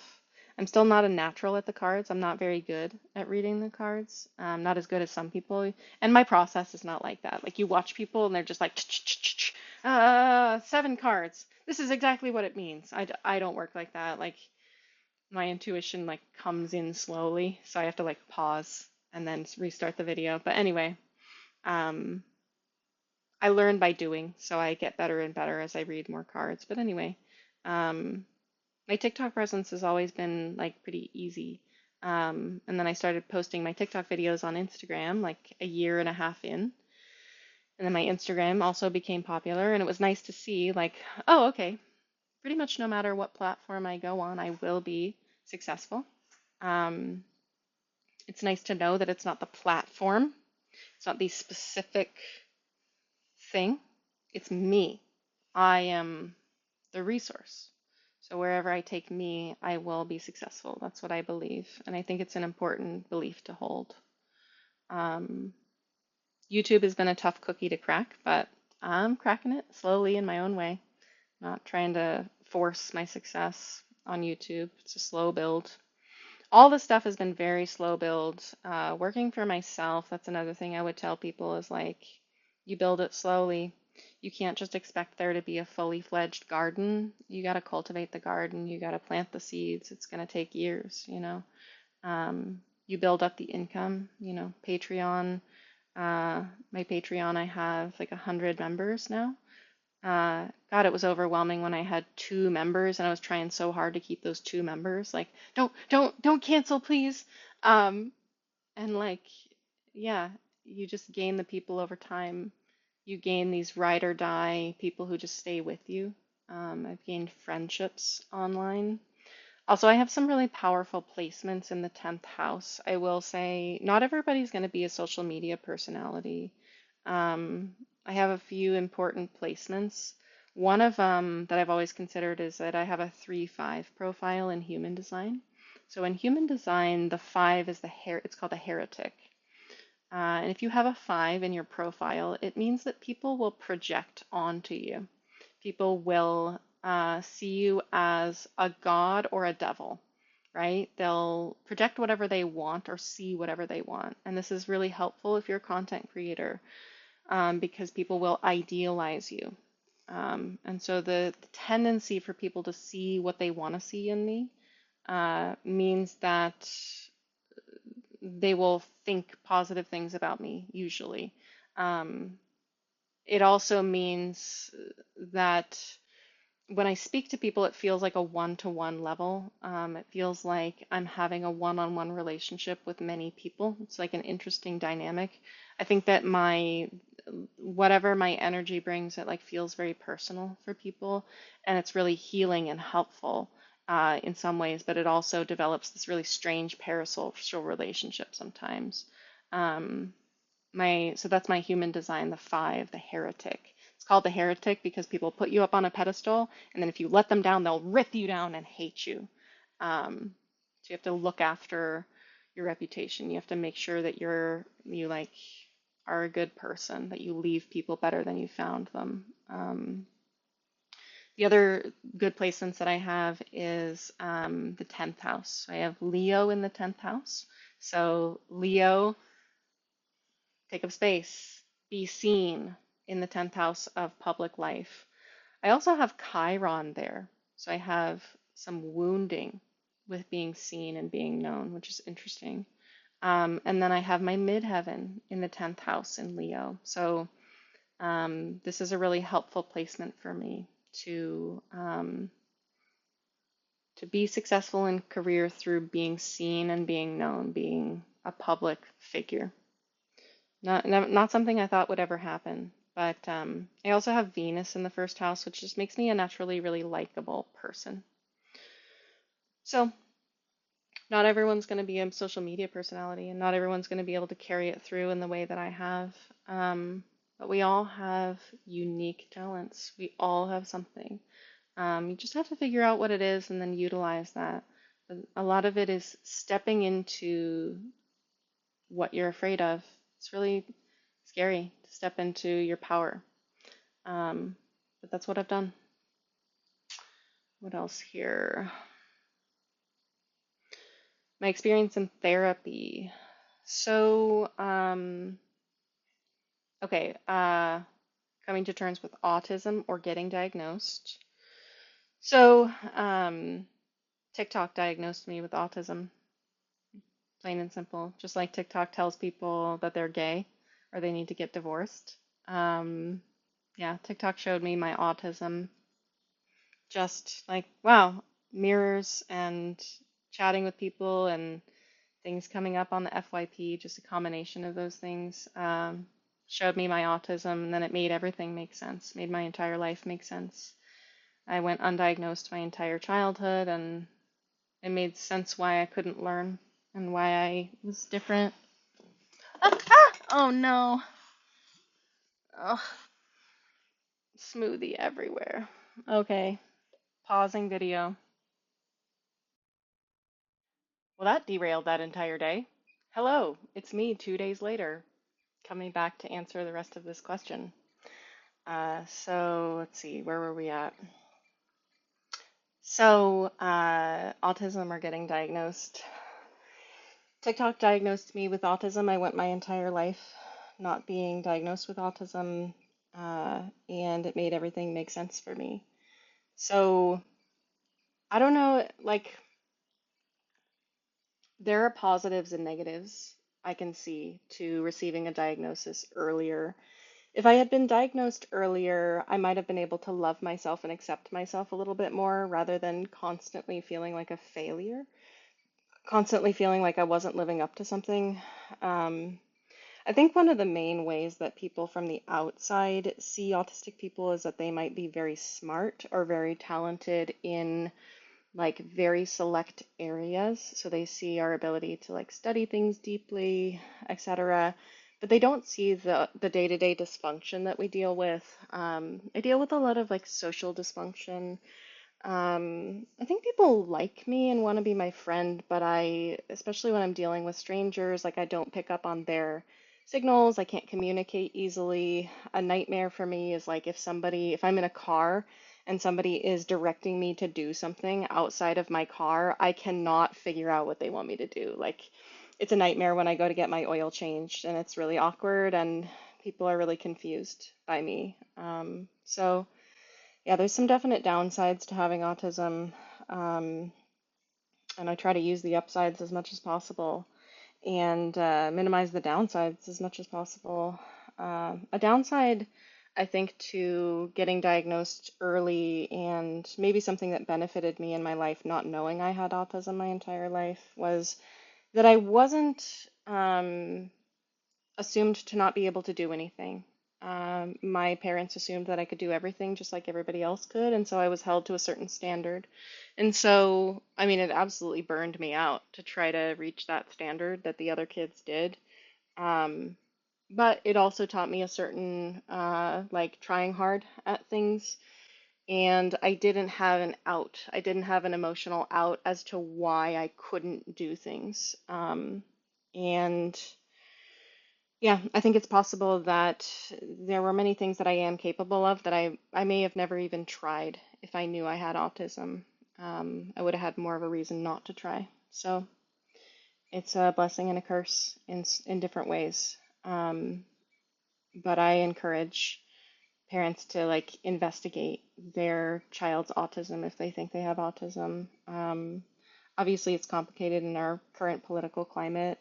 I'm still not a natural at the cards. I'm not very good at reading the cards. Not as good as some people. And my process is not like that. Like you watch people and they're just like, seven cards. This is exactly what it means. I don't work like that. Like my intuition like comes in slowly, so I have to like pause and then restart the video. But anyway, um, I learn by doing, so I get better and better as I read more cards. But anyway, um, my TikTok presence has always been like pretty easy. And then I started posting my TikTok videos on Instagram like a year and a half in. And then my Instagram also became popular, and it was nice to see like, oh, okay, pretty much no matter what platform I go on, I will be successful. Um, it's nice to know that it's not the platform, it's not the specific thing, it's me. I am the resource. So wherever I take me, I will be successful. That's what I believe. And I think it's an important belief to hold. Um, YouTube has been a tough cookie to crack, but I'm cracking it slowly in my own way. Not trying to force my success on YouTube. It's a slow build. All this stuff has been very slow build. Working for myself, that's another thing I would tell people is like, you build it slowly. You can't just expect there to be a fully fledged garden. You got to cultivate the garden. You got to plant the seeds. It's going to take years, you know. You build up the income, you know, Patreon. My Patreon, I have like 100 members now. God, it was overwhelming when I had two members and I was trying so hard to keep those two members. Like, don't cancel, please. Um, and like, yeah, you just gain the people over time. You gain these ride or die people who just stay with you. I've gained friendships online. Also, I have some really powerful placements in the 10th house. I will say, not everybody's going to be a social media personality. Um, I have a few important placements. One of them that I've always considered is that I have a 3-5 profile in human design. So in human design, the 5 is it's called a heretic. And if you have a 5 in your profile, it means that people will project onto you. People will see you as a god or a devil, right? They'll project whatever they want or see whatever they want. And this is really helpful if you're a content creator because people will idealize you. And so the tendency for people to see what they want to see in me means that they will think positive things about me, usually. Um, it also means that when I speak to people, it feels like a one-to-one level. It feels like I'm having a one-on-one relationship with many people. It's like an interesting dynamic. I think that whatever my energy brings, it like feels very personal for people, and it's really healing and helpful in some ways, but it also develops this really strange parasocial relationship sometimes. Um, so that's my human design, the 5, the heretic. It's called the heretic because people put you up on a pedestal, and then if you let them down, they'll rip you down and hate you. So you have to look after your reputation. You have to make sure that you like are a good person, that you leave people better than you found them. The other good placements that I have is the 10th house. I have Leo in the 10th house. So Leo, take up space, be seen in the 10th house of public life. I also have Chiron there. So I have some wounding with being seen and being known, which is interesting. And then I have my midheaven in the 10th house in Leo. So this is a really helpful placement for me to be successful in career through being seen and being known, being a public figure. Not something I thought would ever happen, but I also have Venus in the first house, which just makes me a naturally really likable person. So not everyone's going to be a social media personality, and not everyone's going to be able to carry it through in the way that I have. But we all have unique talents. We all have something. You just have to figure out what it is and then utilize that. But a lot of it is stepping into what you're afraid of. It's really scary to step into your power. But that's what I've done. What else here? My experience in therapy. So, okay, coming to terms with autism or getting diagnosed. So, TikTok diagnosed me with autism, plain and simple. Just like TikTok tells people that they're gay or they need to get divorced. Um, yeah, TikTok showed me my autism. Just like, wow, mirrors and chatting with people and things coming up on the FYP, just a combination of those things, showed me my autism, and then it made everything make sense, made my entire life make sense. I went undiagnosed my entire childhood, and it made sense why I couldn't learn and why I was different. Oh no. Ugh, smoothie everywhere. Okay, pausing video. Well, that derailed that entire day. Hello, it's me 2 days later, coming back to answer the rest of this question. So let's see, where were we at? So, autism or getting diagnosed. TikTok diagnosed me with autism. I went my entire life not being diagnosed with autism, and it made everything make sense for me. So, I don't know, like, there are positives and negatives I can see to receiving a diagnosis earlier. If I had been diagnosed earlier, I might have been able to love myself and accept myself a little bit more rather than constantly feeling like a failure, constantly feeling like I wasn't living up to something. Um, I think one of the main ways that people from the outside see autistic people is that they might be very smart or very talented in like very select areas. So they see our ability to like study things deeply, etc. But they don't see the day-to-day dysfunction that we deal with. I deal with a lot of like social dysfunction. I think people like me and want to be my friend, but especially when I'm dealing with strangers, like I don't pick up on their signals. I can't communicate easily. A nightmare for me is like if I'm in a car and somebody is directing me to do something outside of my car, I cannot figure out what they want me to do. Like it's a nightmare when I go to get my oil changed and it's really awkward and people are really confused by me. So. Yeah, there's some definite downsides to having autism, um, and I try to use the upsides as much as possible and minimize the downsides as much as possible. A downside, I think, to getting diagnosed early and maybe something that benefited me in my life, not knowing I had autism my entire life, was that I wasn't assumed to not be able to do anything. My parents assumed that I could do everything just like everybody else could, and so I was held to a certain standard. And so, I mean, it absolutely burned me out to try to reach that standard that the other kids did. Um, but it also taught me a certain, like, trying hard at things. And I didn't have an out. I didn't have an emotional out as to why I couldn't do things. And yeah, I think it's possible that there were many things that I am capable of that I may have never even tried if I knew I had autism. I would have had more of a reason not to try. So it's a blessing and a curse in different ways. Um, but I encourage parents to like investigate their child's autism if they think they have autism. Obviously, it's complicated in our current political climate.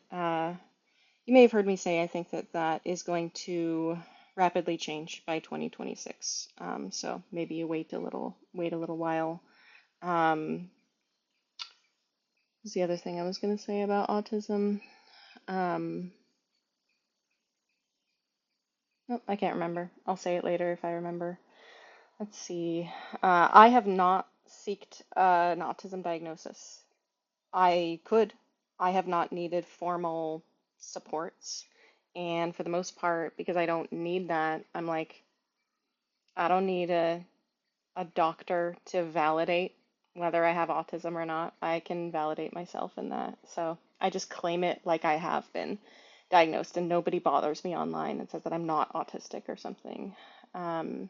You may have heard me say I think that that is going to rapidly change by 2026. So maybe you wait a little while. Um, was the other thing I was going to say about autism? Um, nope, I can't remember. I'll say it later if I remember. Let's see. I have not seeked an autism diagnosis. I could. I have not needed formal supports. And for the most part, because I don't need that, I'm like, I don't need a doctor to validate whether I have autism or not. I can validate myself in that. So I just claim it like I have been diagnosed, and nobody bothers me online and says that I'm not autistic or something. Um,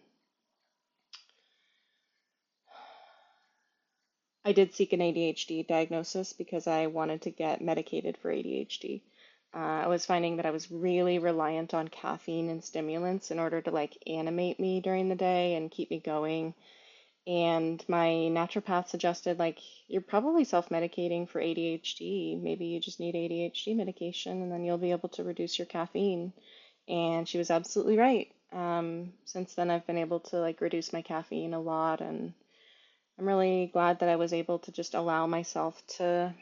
I did seek an ADHD diagnosis because I wanted to get medicated for ADHD. I was finding that I was really reliant on caffeine and stimulants in order to like animate me during the day and keep me going. And my naturopath suggested, like, you're probably self-medicating for ADHD. Maybe you just need ADHD medication and then you'll be able to reduce your caffeine. And she was absolutely right. Since then, I've been able to like reduce my caffeine a lot, and I'm really glad that I was able to just allow myself to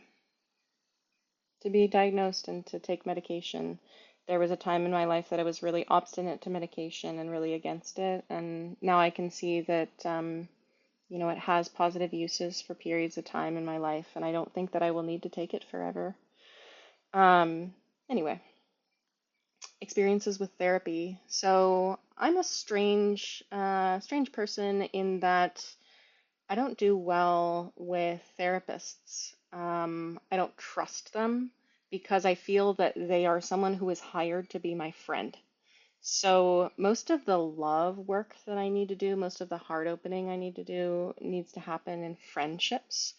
be diagnosed and to take medication. There was a time in my life that I was really obstinate to medication and really against it, and now I can see that it has positive uses for periods of time in my life, and I don't think that I will need to take it forever. Um, anyway, experiences with therapy. So I'm a strange person in that I don't do well with therapists. I don't trust them because I feel that they are someone who is hired to be my friend. So most of the love work that I need to do, most of the heart opening I need to do, needs to happen in friendships.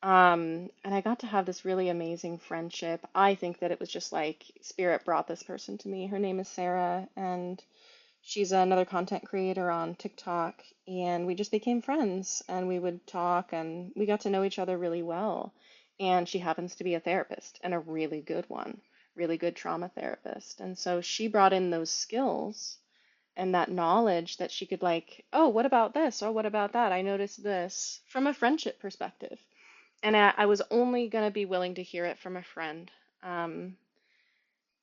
And I got to have this really amazing friendship. I think that it was just like Spirit brought this person to me. Her name is Sarah, and she's another content creator on TikTok, and we just became friends and we would talk and we got to know each other really well. And she happens to be a therapist and a really good one, really good trauma therapist. And so she brought in those skills and that knowledge that she could like, oh, what about this? Or what about that? I noticed this from a friendship perspective. And I was only going to be willing to hear it from a friend. Um,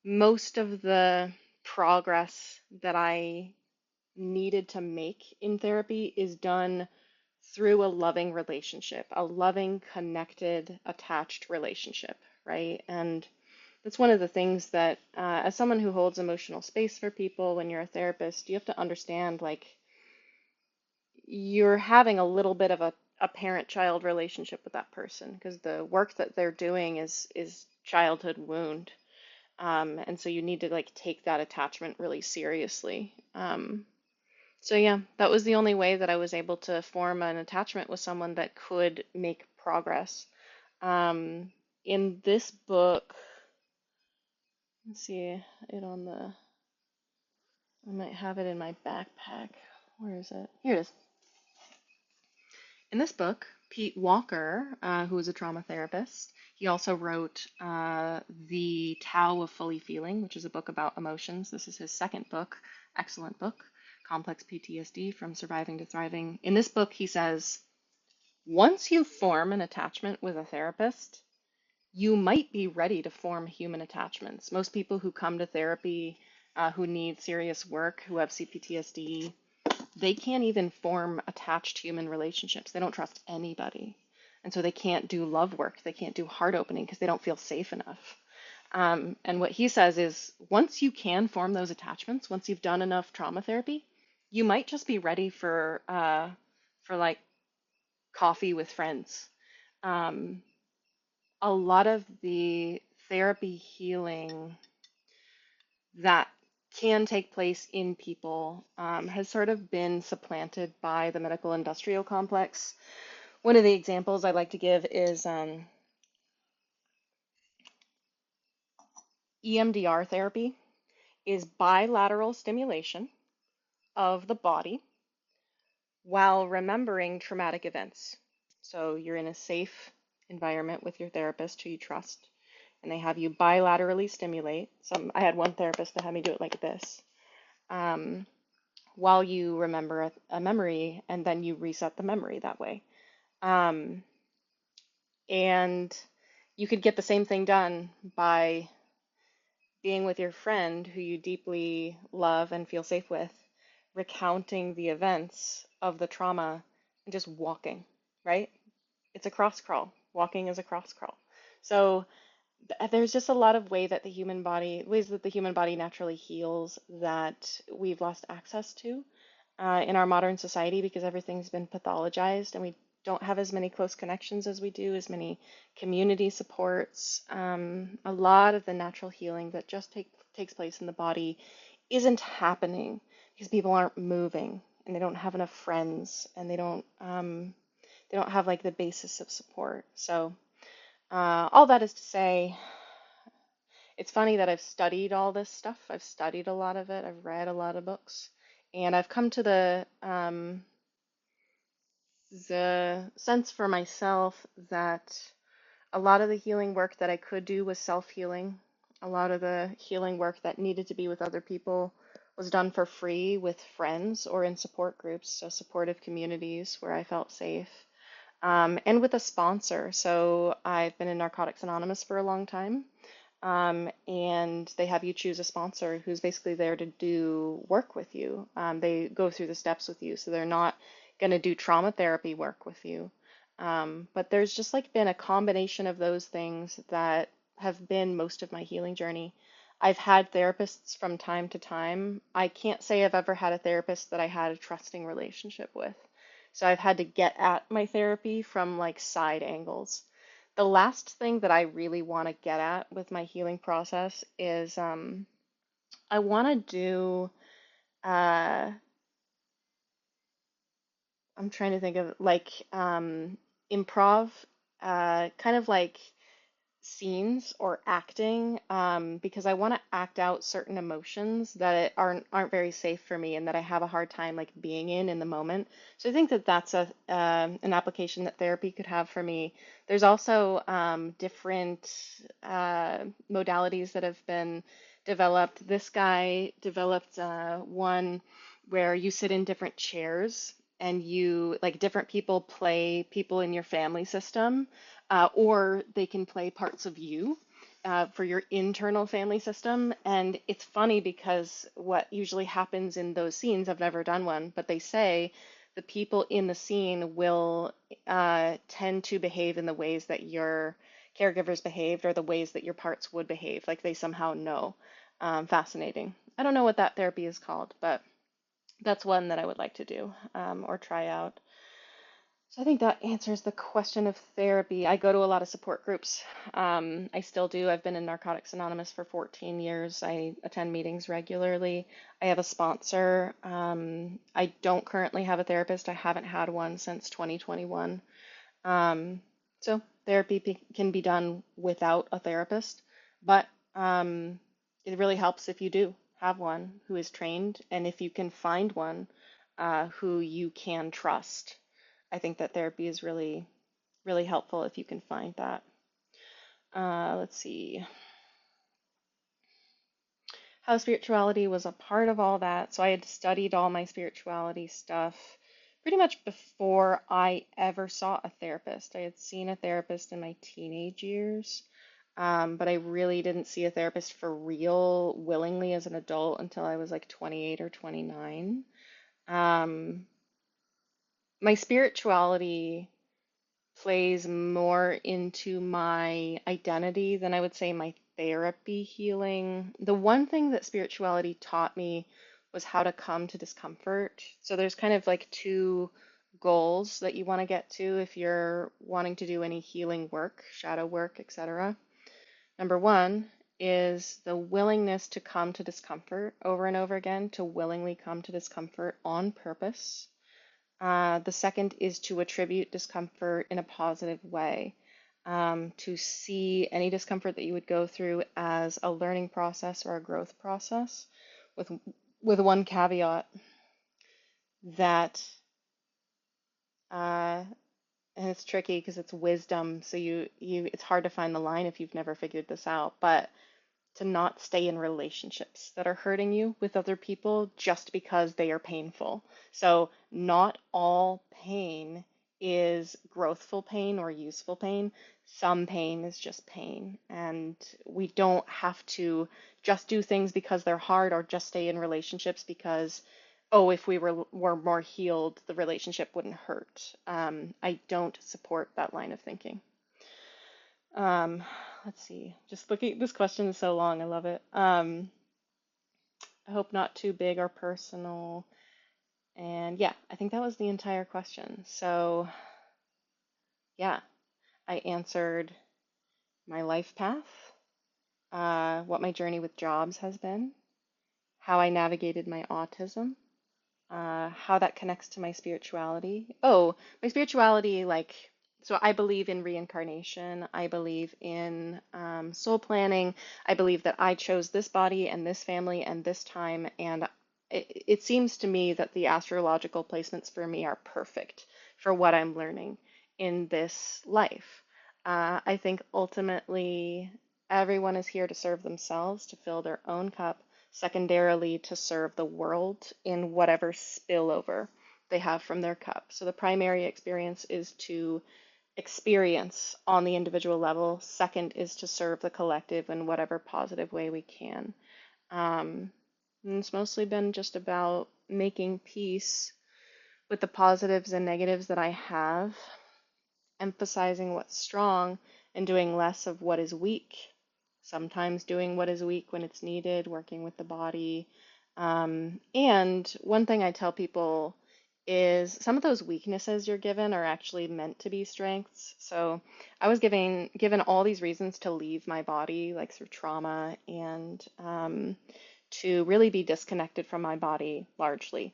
Most of the progress that I needed to make in therapy is done through a loving relationship, a loving, connected, attached relationship, right? And that's one of the things that, as someone who holds emotional space for people, when you're a therapist, you have to understand like you're having a little bit of a parent-child relationship with that person because the work that they're doing is childhood wound. And so you need to like take that attachment really seriously. So yeah, that was the only way that I was able to form an attachment with someone that could make progress. In this book, let's see it on the, I might have it in my backpack. Where is it? Here it is. In this book, Pete Walker, who is a trauma therapist, he also wrote The Tao of Fully Feeling, which is a book about emotions. This is his second book, excellent book, Complex PTSD from Surviving to Thriving. In this book, he says, once you form an attachment with a therapist, you might be ready to form human attachments. Most people who come to therapy who need serious work, who have CPTSD, they can't even form attached human relationships. They don't trust anybody. And so they can't do love work. They can't do heart opening because they don't feel safe enough. And what he says is once you can form those attachments, once you've done enough trauma therapy, you might just be ready for like coffee with friends. Um, a lot of the therapy healing that can take place in people has sort of been supplanted by the medical industrial complex. One of the examples I like to give is EMDR therapy is bilateral stimulation of the body while remembering traumatic events. So you're in a safe environment with your therapist who you trust, and they have you bilaterally stimulate. I had one therapist that had me do it like this. Um, while you remember a memory, and then you reset the memory that way. Um, and you could get the same thing done by being with your friend who you deeply love and feel safe with, recounting the events of the trauma and just walking, right? It's a cross crawl. Walking is a cross crawl. So there's just a lot of ways that the human body naturally heals that we've lost access to in our modern society because everything's been pathologized and we don't have as many close connections as we do, as many community supports. A lot of the natural healing that just takes place in the body isn't happening because people aren't moving and they don't have enough friends and they don't have like the basis of support. So all that is to say, it's funny that I've studied all this stuff. I've studied a lot of it. I've read a lot of books, and I've come to the sense for myself that a lot of the healing work that I could do was self-healing. A lot of the healing work that needed to be with other people was done for free with friends or in support groups, so supportive communities where I felt safe, and with a sponsor. So I've been in Narcotics Anonymous for a long time, and they have you choose a sponsor who's basically there to do work with you. They go through the steps with you, so they're not going to do trauma therapy work with you. But there's just like been a combination of those things that have been most of my healing journey. I've had therapists from time to time. I can't say I've ever had a therapist that I had a trusting relationship with. So I've had to get at my therapy from like side angles. The last thing that I really want to get at with my healing process is I want to do, uh, I'm trying to think of like improv, kind of like scenes or acting, because I want to act out certain emotions that aren't very safe for me and that I have a hard time like being in the moment. So I think that that's a an application that therapy could have for me. There's also different modalities that have been developed. This guy developed one where you sit in different chairs and you like different people play people in your family system, or they can play parts of you for your internal family system. And it's funny because what usually happens in those scenes, I've never done one, but they say the people in the scene will tend to behave in the ways that your caregivers behaved or the ways that your parts would behave, like they somehow know. Fascinating. I don't know what that therapy is called, but that's one that I would like to do, or try out. So I think that answers the question of therapy. I go to a lot of support groups. I still do. I've been in Narcotics Anonymous for 14 years. I attend meetings regularly. I have a sponsor. I don't currently have a therapist. I haven't had one since 2021. So therapy can be done without a therapist, but it really helps if you do have one who is trained, and if you can find one who you can trust. I think that therapy is really, really helpful if you can find that. Let's see. How spirituality was a part of all that. So I had studied all my spirituality stuff pretty much before I ever saw a therapist. I had seen a therapist in my teenage years, but I really didn't see a therapist for real willingly as an adult until I was like 28 or 29. Um, my spirituality plays more into my identity than I would say my therapy healing. The one thing that spirituality taught me was how to come to discomfort. So there's kind of like two goals that you want to get to if you're wanting to do any healing work, shadow work, etc. Number one is the willingness to come to discomfort over and over again, to willingly come to discomfort on purpose. The second is to attribute discomfort in a positive way, to see any discomfort that you would go through as a learning process or a growth process, with with one caveat that, uh, and it's tricky because it's wisdom, so you it's hard to find the line if you've never figured this out, but to not stay in relationships that are hurting you with other people just because they are painful. So, not all pain is growthful pain or useful pain. Some pain is just pain. And we don't have to just do things because they're hard or just stay in relationships because, oh, if were more healed, the relationship wouldn't hurt. I don't support that line of thinking. Um, let's see. Just looking, this question is so long. I love it. I hope not too big or personal. And yeah, I think that was the entire question. So yeah, I answered my life path, what my journey with jobs has been, how I navigated my autism, how that connects to my spirituality. Oh, my spirituality, like, so I believe in reincarnation. I believe in soul planning. I believe that I chose this body and this family and this time. And it seems to me that the astrological placements for me are perfect for what I'm learning in this life. I think ultimately everyone is here to serve themselves, to fill their own cup, secondarily to serve the world in whatever spillover they have from their cup. So the primary experience is to experience on the individual level. Second is to serve the collective in whatever positive way we can. And it's mostly been just about making peace with the positives and negatives that I have, emphasizing what's strong and doing less of what is weak. Sometimes doing what is weak when it's needed, working with the body. And one thing I tell people is some of those weaknesses you're given are actually meant to be strengths. So I was given all these reasons to leave my body, like through trauma, and to really be disconnected from my body largely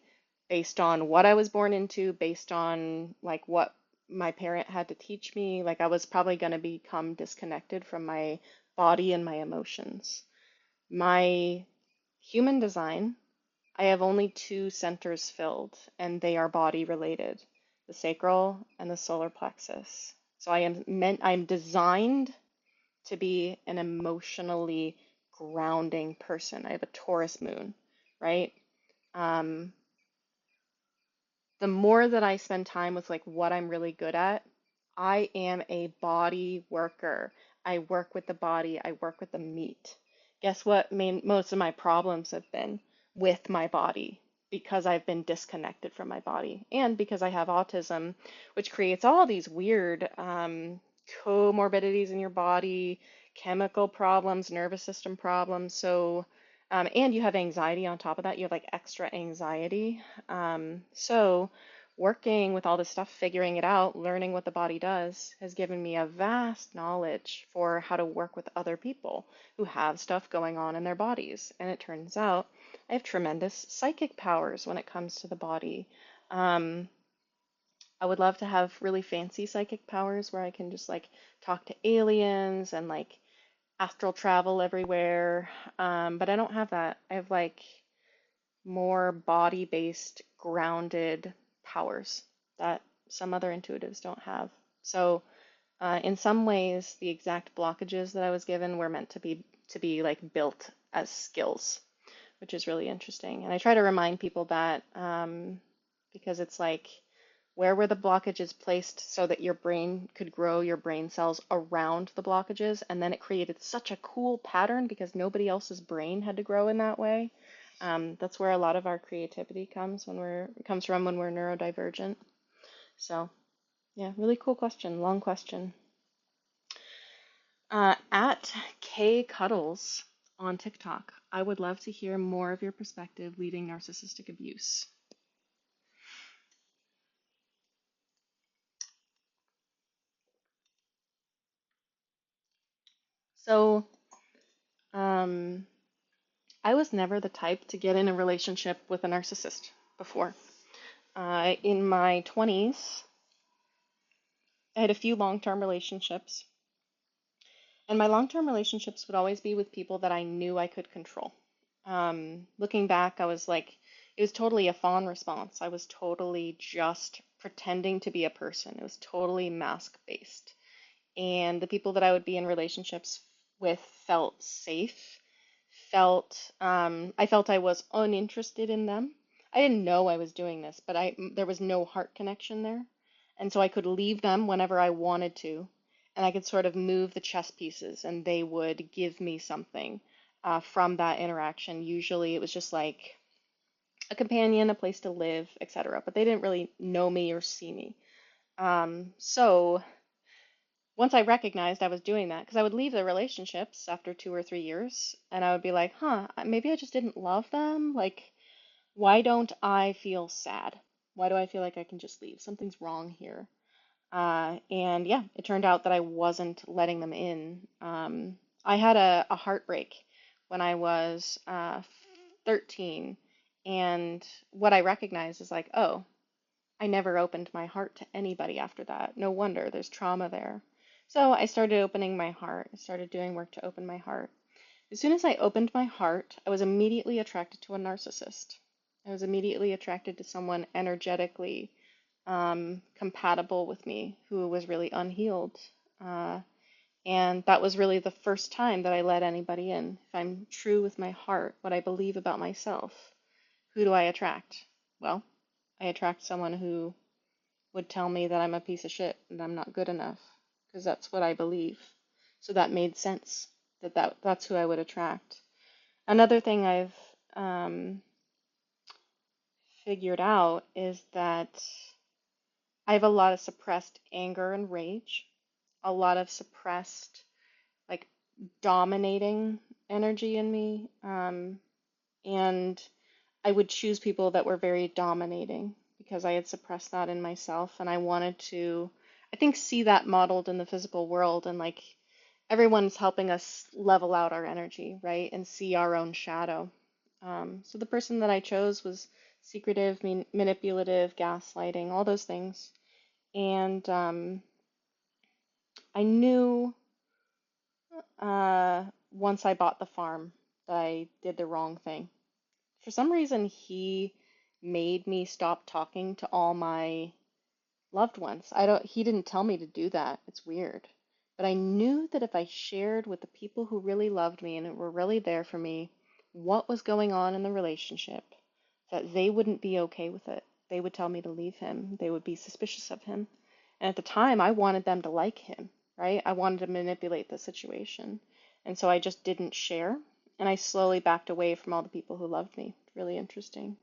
based on what I was born into, based on like what my parent had to teach me. Like I was probably going to become disconnected from my body and my emotions. My human design, I have only two centers filled, and they are body related, the sacral and the solar plexus. So I'm designed to be an emotionally grounding person. I have a Taurus moon, right? Um, the more that I spend time with like what I'm really good at, I am a body worker. I work with the body, I work with the meat. Guess what most of my problems have been with my body because I've been disconnected from my body and because I have autism, which creates all these weird comorbidities in your body, chemical problems, nervous system problems. So, and you have anxiety on top of that. You have like extra anxiety. So, working with all this stuff, figuring it out, learning what the body does, has given me a vast knowledge for how to work with other people who have stuff going on in their bodies. And it turns out I have tremendous psychic powers when it comes to the body. Um, I would love to have really fancy psychic powers where I can just like talk to aliens and like astral travel everywhere. But I don't have that. I have like more body-based, grounded powers that some other intuitives don't have. So, in some ways, the exact blockages that I was given were meant to be like built as skills, which is really interesting. And I try to remind people that because it's like, where were the blockages placed so that your brain could grow your brain cells around the blockages? And then it created such a cool pattern because nobody else's brain had to grow in that way. That's where a lot of our creativity comes from when we're neurodivergent. So yeah, really cool question, long question. At K Cuddles on TikTok, I would love to hear more of your perspective leaving narcissistic abuse. So, um, I was never the type to get in a relationship with a narcissist before. In my 20s, I had a few long-term relationships, and my long-term relationships would always be with people that I knew I could control. Looking back, I was like, it was totally a fawn response. I was totally just pretending to be a person. It was totally mask-based. And the people that I would be in relationships with felt safe, I felt I was uninterested in them. I didn't know I was doing this, but there was no heart connection there. And so I could leave them whenever I wanted to, and I could sort of move the chess pieces, and they would give me something from that interaction. Usually it was just like a companion, a place to live, etc. But they didn't really know me or see me. So once I recognized I was doing that, because I would leave the relationships after 2 or 3 years, and I would be like, huh, maybe I just didn't love them. Like, why don't I feel sad? Why do I feel like I can just leave? Something's wrong here. And yeah, it turned out that I wasn't letting them in. I had a heartbreak when I was 13, And what I recognize is like, oh, I never opened my heart to anybody after that. No wonder there's trauma there. So I started opening my heart. I started doing work to open my heart. As soon as I opened my heart, I was immediately attracted to a narcissist. I was immediately attracted to someone energetically compatible with me who was really unhealed. Uh, and that was really the first time that I let anybody in. If I'm true with my heart, what I believe about myself, who do I attract? Well, I attract someone who would tell me that I'm a piece of shit and I'm not good enough because that's what I believe. So that made sense that's who I would attract. Another thing I've figured out is that I have a lot of suppressed anger and rage, a lot of suppressed, like, dominating energy in me. And I would choose people that were very dominating because I had suppressed that in myself. And I wanted to, I think, see that modeled in the physical world. And like everyone's helping us level out our energy, right? And see our own shadow. So the person that I chose was secretive, manipulative, gaslighting, all those things. And I knew once I bought the farm that I did the wrong thing. For some reason, he made me stop talking to all my loved ones. He didn't tell me to do that. It's weird. But I knew that if I shared with the people who really loved me and were really there for me what was going on in the relationship, that they wouldn't be okay with it. They would tell me to leave him. They would be suspicious of him. And at the time, I wanted them to like him, right? I wanted to manipulate the situation. And so I just didn't share. And I slowly backed away from all the people who loved me. Really interesting.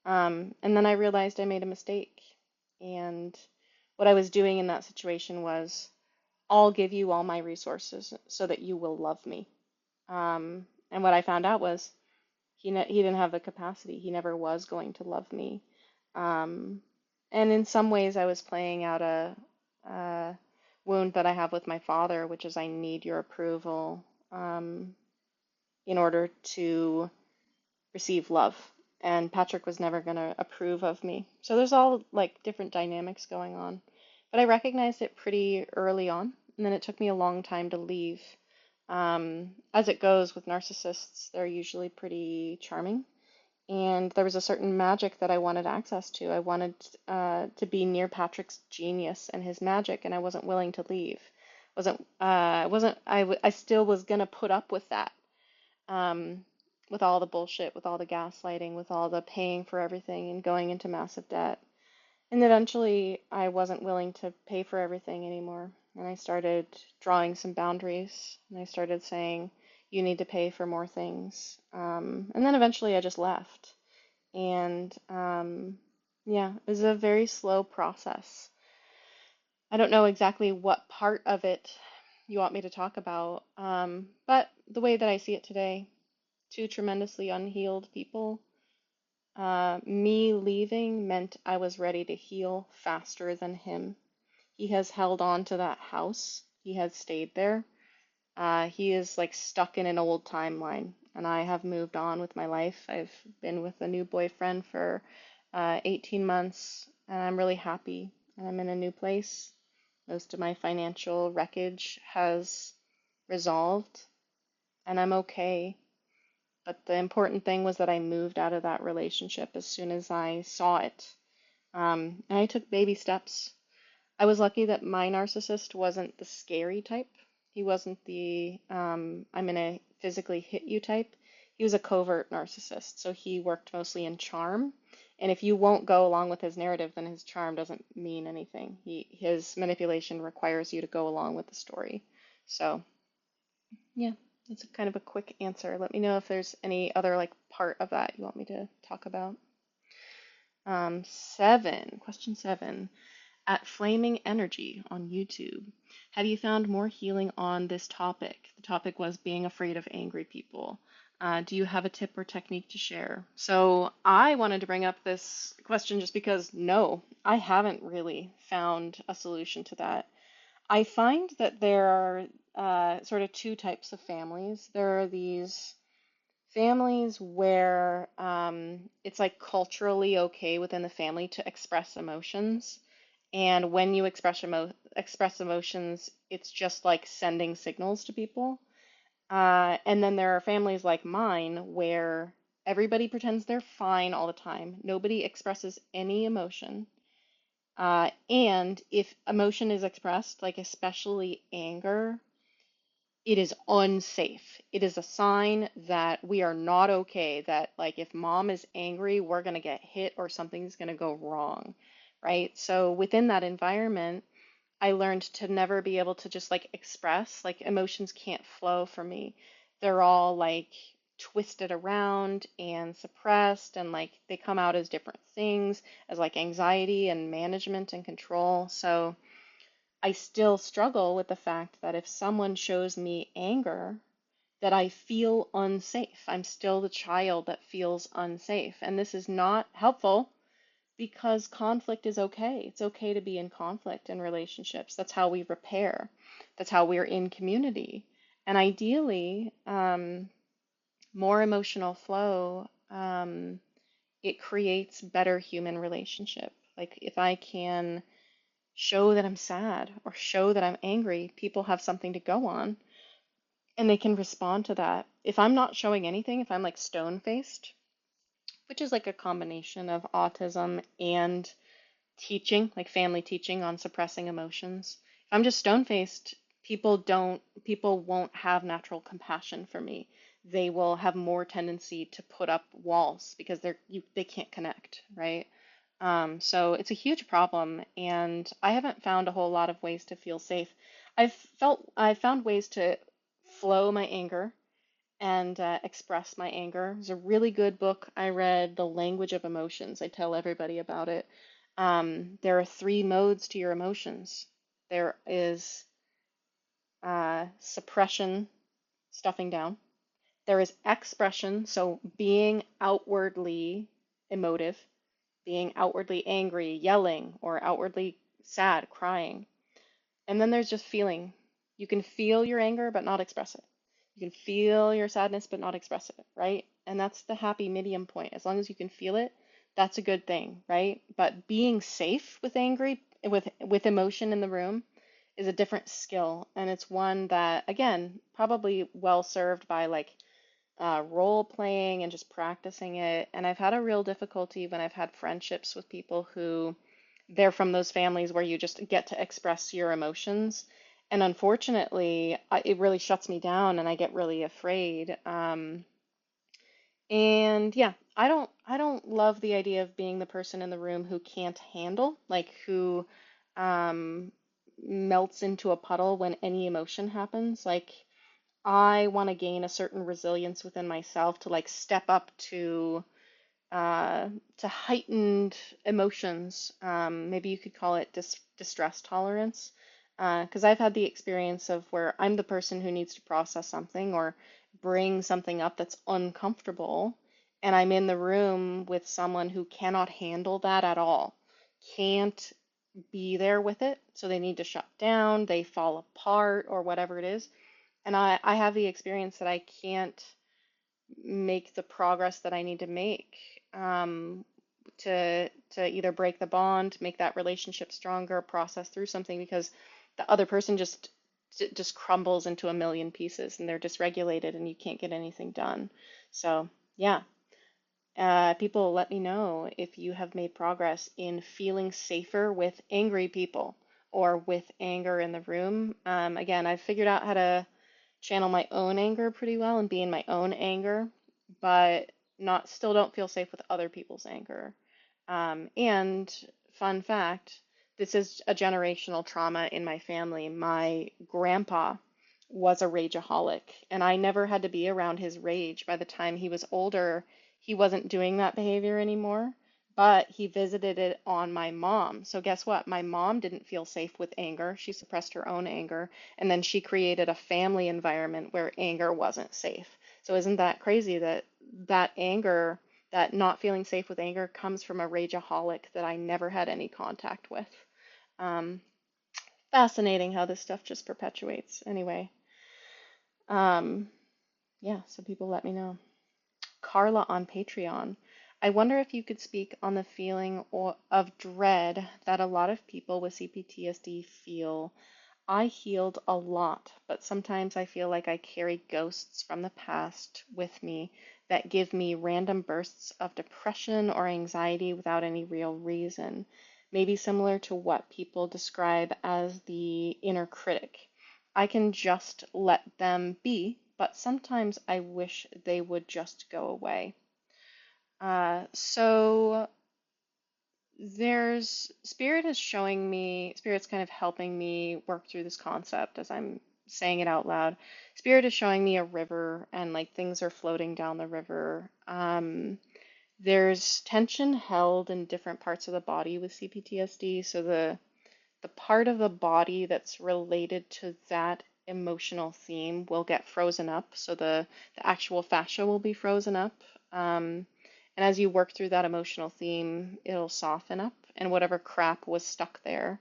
And then I realized I made a mistake. And what I was doing in that situation was, I'll give you all my resources so that you will love me. And what I found out was he didn't have the capacity. He never was going to love me. Um, and in some ways, I was playing out a wound that I have with my father, which is I need your approval in order to receive love. And Patrick was never going to approve of me. So there's all like different dynamics going on. But I recognized it pretty early on, and then it took me a long time to leave. As it goes with narcissists, they're usually pretty charming. And there was a certain magic that I wanted access to. I wanted to be near Patrick's genius and his magic, and I wasn't willing to leave. I still was gonna put up with that, um, with all the bullshit, with all the gaslighting, with all the paying for everything and going into massive debt. And eventually, I wasn't willing to pay for everything anymore. And I started drawing some boundaries. And I started saying, you need to pay for more things. And then eventually, I just left. And yeah, it was a very slow process. I don't know exactly what part of it you want me to talk about. But the way that I see it today, two tremendously unhealed people. Me leaving meant I was ready to heal faster than him. He has held on to that house. He has stayed there. He is like stuck in an old timeline, and I have moved on with my life. I've been with a new boyfriend for 18 months, and I'm really happy. And I'm in a new place. Most of my financial wreckage has resolved, and I'm okay. But the important thing was that I moved out of that relationship as soon as I saw it. And I took baby steps. I was lucky that my narcissist wasn't the scary type. He wasn't the I'm gonna physically hit you type. He was a covert narcissist, so he worked mostly in charm. And if you won't go along with his narrative, then his charm doesn't mean anything. His manipulation requires you to go along with the story. So, yeah, that's a kind of a quick answer. Let me know if there's any other like part of that you want me to talk about. Question seven. At Flaming Energy on YouTube. Have you found more healing on this topic? The topic was being afraid of angry people. Do you have a tip or technique to share? So I wanted to bring up this question just because no, I haven't really found a solution to that. I find that there are sort of two types of families. There are these families where it's like culturally okay within the family to express emotions. And when you express emotions, it's just like sending signals to people. And then there are families like mine where everybody pretends they're fine all the time. Nobody expresses any emotion. And if emotion is expressed, like especially anger, it is unsafe. It is a sign that we are not okay, that like if mom is angry, we're going to get hit or something's going to go wrong, right? So within that environment, I learned to never be able to just like express, like emotions can't flow for me. They're all like twisted around and suppressed, and like they come out as different things, as like anxiety and management and control. So I still struggle with the fact that if someone shows me anger, that I feel unsafe. I'm still the child that feels unsafe. And this is not helpful because conflict is okay. It's okay to be in conflict in relationships. That's how we repair. That's how we're in community. And ideally, more emotional flow, it creates better human relationship. Like if I can show that I'm sad or show that I'm angry, people have something to go on and they can respond to that. If I'm not showing anything, if I'm like stone-faced, which is like a combination of autism and teaching, like family teaching on suppressing emotions. If I'm just stone-faced, people won't have natural compassion for me. They will have more tendency to put up walls because they can't connect, right? So it's a huge problem, and I haven't found a whole lot of ways to feel safe. I found ways to flow my anger and express my anger. There's a really good book I read, The Language of Emotions. I tell everybody about it. There are three modes to your emotions. There is suppression, stuffing down. There is expression, so being outwardly emotive, being outwardly angry, yelling, or outwardly sad, crying. And then there's just feeling. You can feel your anger but not express it. You can feel your sadness but not express it, right? And that's the happy medium point. As long as you can feel it, that's a good thing, right? But being safe with with emotion in the room is a different skill, and it's one that again, probably well served by like role playing and just practicing it. And I've had a real difficulty when I've had friendships with people who they're from those families where you just get to express your emotions. And unfortunately, it really shuts me down and I get really afraid. And yeah, I don't love the idea of being the person in the room who can't handle, like who um, melts into a puddle when any emotion happens. Like I want to gain a certain resilience within myself to like step up uh, to heightened emotions. Maybe you could call it distress tolerance. Because I've had the experience of where I'm the person who needs to process something or bring something up that's uncomfortable, and I'm in the room with someone who cannot handle that at all, can't be there with it, so they need to shut down, they fall apart, or whatever it is. And I have the experience that I can't make the progress that I need to make to either break the bond, make that relationship stronger, process through something because the other person just crumbles into a million pieces and they're dysregulated and you can't get anything done. So yeah, people let me know if you have made progress in feeling safer with angry people or with anger in the room. Again, I've figured out how to channel my own anger pretty well and be in my own anger, but not still don't feel safe with other people's anger. And fun fact, this is a generational trauma in my family. My grandpa was a rageaholic, and I never had to be around his rage. By the time he was older, he wasn't doing that behavior anymore, but he visited it on my mom. So guess what? My mom didn't feel safe with anger. She suppressed her own anger, and then she created a family environment where anger wasn't safe. So isn't that crazy that that anger, that not feeling safe with anger comes from a rageaholic that I never had any contact with? Um, Fascinating how this stuff just perpetuates. Anyway, um, yeah, so people let me know. Carla on Patreon. I wonder if you could speak on the feeling of dread that a lot of people with CPTSD feel. I healed a lot, but sometimes I feel like I carry ghosts from the past with me that give me random bursts of depression or anxiety without any real reason. Maybe similar to what people describe as the inner critic. I can just let them be, but sometimes I wish they would just go away. So there's spirit's kind of helping me work through this concept as I'm saying it out loud. Spirit is showing me a river and like things are floating down the river. There's tension held in different parts of the body with CPTSD. So the part of the body that's related to that emotional theme will get frozen up. So the actual fascia will be frozen up. And as you work through that emotional theme, it'll soften up, and whatever crap was stuck there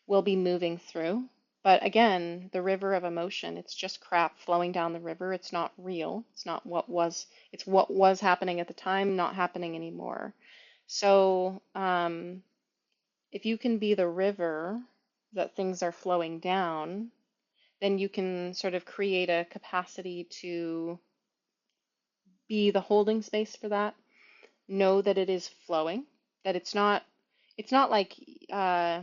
will be moving through. But again, the river of emotion, it's just crap flowing down the river. It's not real. It's what was happening at the time, not happening anymore. So, if you can be the river that things are flowing down, then you can sort of create a capacity to be the holding space for that. Know that it is flowing, that it's not like uh,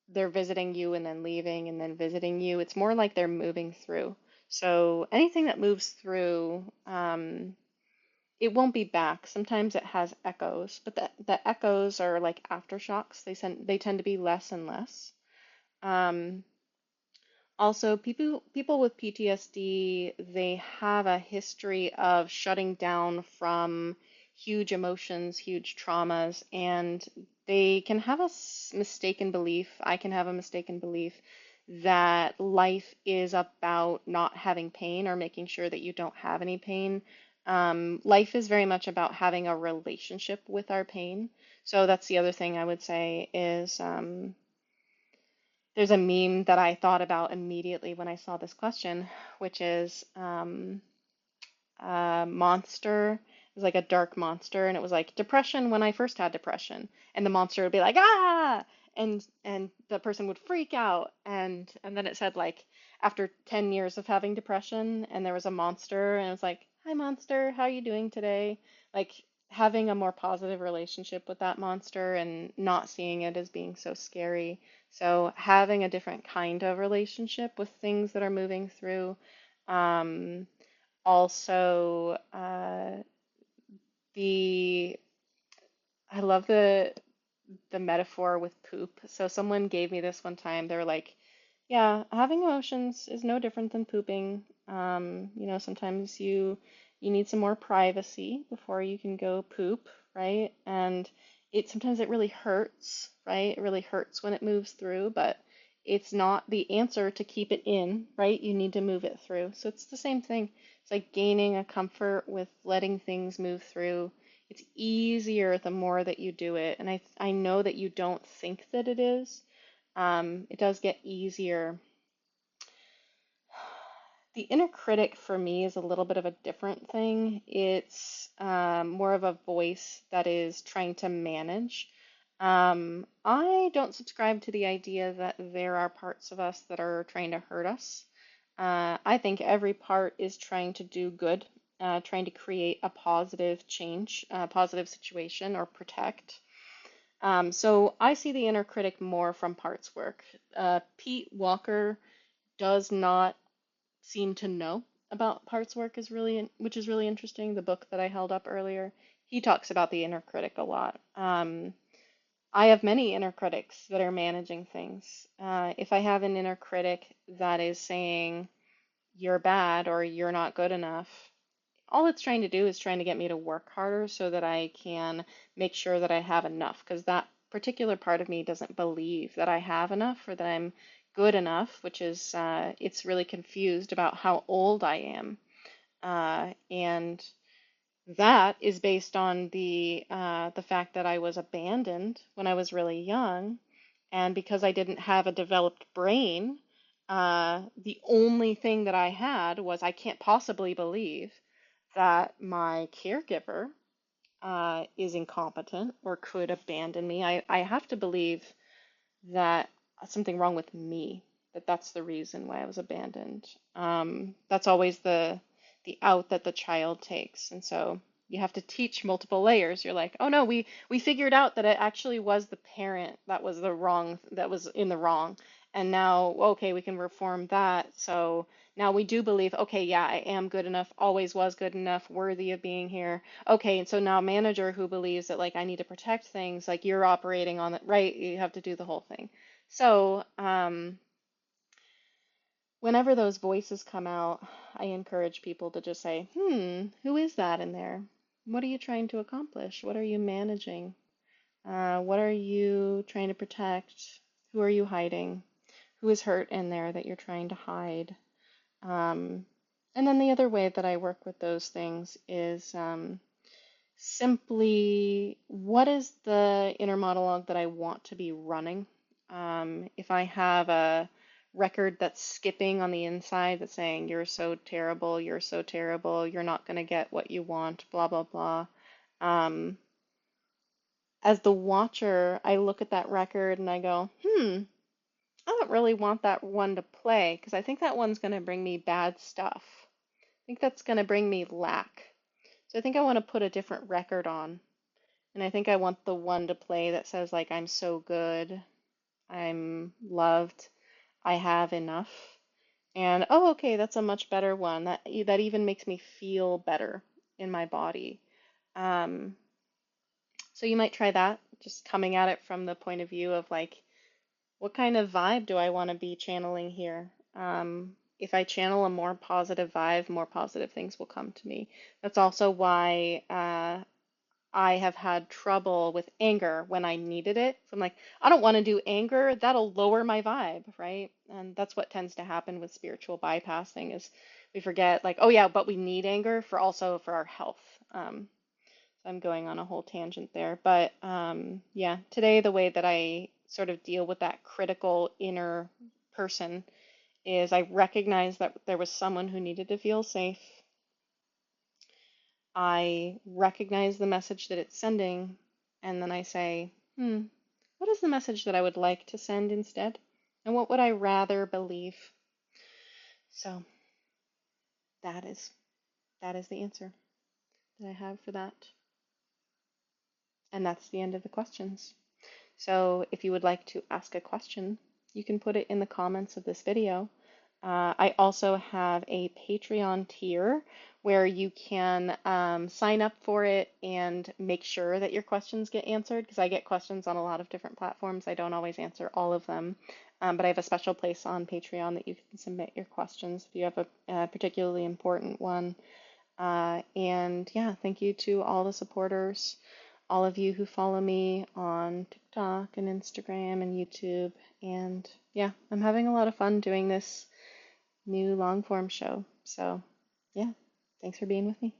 they're visiting you and then leaving and then visiting you. It's more like they're moving through. So anything that moves through, it won't be back. Sometimes it has echoes, but the echoes are like aftershocks. They tend to be less and less. Um, Also, people with PTSD, they have a history of shutting down from huge emotions, huge traumas, and they can have a mistaken belief. I can have a mistaken belief that life is about not having pain or making sure that you don't have any pain. Life is very much about having a relationship with our pain. So that's the other thing I would say is there's a meme that I thought about immediately when I saw this question, which is monster. It was like a dark monster, and it was like depression when I first had depression, and the monster would be like ah, and the person would freak out, and then it said like after 10 years of having depression, and there was a monster, and it was like hi monster, how are you doing today? Like having a more positive relationship with that monster and not seeing it as being so scary. So having a different kind of relationship with things that are moving through. Um, Also, the I love the metaphor with poop. So someone gave me this one time. They were like, "Yeah, having emotions is no different than pooping. Sometimes you need some more privacy before you can go poop, right? And it sometimes it really hurts, right? It really hurts when it moves through, but it's not the answer to keep it in, right? You need to move it through. So it's the same thing. It's like gaining a comfort with letting things move through. It's easier the more that you do it. And I know that you don't think that it is. It does get easier. The inner critic for me is a little bit of a different thing. It's more of a voice that is trying to manage. I don't subscribe to the idea that there are parts of us that are trying to hurt us. I think every part is trying to do good, trying to create a positive change, a positive situation, or protect. So I see the inner critic more from parts work. Pete Walker does not seem to know about parts work which is really interesting. The book that I held up earlier, he talks about the inner critic a lot. I have many inner critics that are managing things. If I have an inner critic that is saying you're bad or you're not good enough, all it's trying to do is trying to get me to work harder so that I can make sure that I have enough, because that particular part of me doesn't believe that I have enough or that I'm good enough, which is it's really confused about how old I am. And that is based on the fact that I was abandoned when I was really young, and because I didn't have a developed brain, the only thing that I had was I can't possibly believe that my caregiver is incompetent or could abandon me. I have to believe that something wrong with me, that that's the reason why I was abandoned. That's always the out that the child takes. And so you have to teach multiple layers. You're like, oh no, we figured out that it actually was the parent that was the wrong, that was in the wrong. And now, okay, we can reform that. So now we do believe, okay, yeah, I am good enough, always was good enough, worthy of being here. Okay, and so now manager who believes that like I need to protect things, like you're operating on it, right? You have to do the whole thing. So, whenever those voices come out, I encourage people to just say, who is that in there? What are you trying to accomplish? What are you managing? What are you trying to protect? Who are you hiding? Who is hurt in there that you're trying to hide? And then the other way that I work with those things is simply what is the inner monologue that I want to be running? If I have a record that's skipping on the inside that's saying, you're so terrible, you're not going to get what you want, blah, blah, blah. Um, as the watcher, I look at that record and I go, I don't really want that one to play because I think that one's going to bring me bad stuff. I think that's going to bring me lack. So I think I want to put a different record on. And I think I want the one to play that says, like, I'm so good, I'm loved, I have enough. And oh, okay, that's a much better one. That even makes me feel better in my body. Um, so you might try that, just coming at it from the point of view of like, what kind of vibe do I want to be channeling here? If I channel a more positive vibe, more positive things will come to me. That's also why I have had trouble with anger when I needed it. So I'm like, I don't want to do anger. That'll lower my vibe, right? And that's what tends to happen with spiritual bypassing is we forget like, oh yeah, but we need anger for also for our health. So I'm going on a whole tangent there. But yeah, today the way that I sort of deal with that critical inner person is I recognize that there was someone who needed to feel safe. I recognize the message that it's sending, and then I say, what is the message that I would like to send instead? And what would I rather believe? So that is that is the answer that I have for that. And that's the end of the questions. So if you would like to ask a question, you can put it in the comments of this video. I also have a Patreon tier where you can sign up for it and make sure that your questions get answered because I get questions on a lot of different platforms. I don't always answer all of them, but I have a special place on Patreon that you can submit your questions if you have a particularly important one. And yeah, thank you to all the supporters, all of you who follow me on TikTok and Instagram and YouTube. And yeah, I'm having a lot of fun doing this new long form show. So, yeah, thanks for being with me.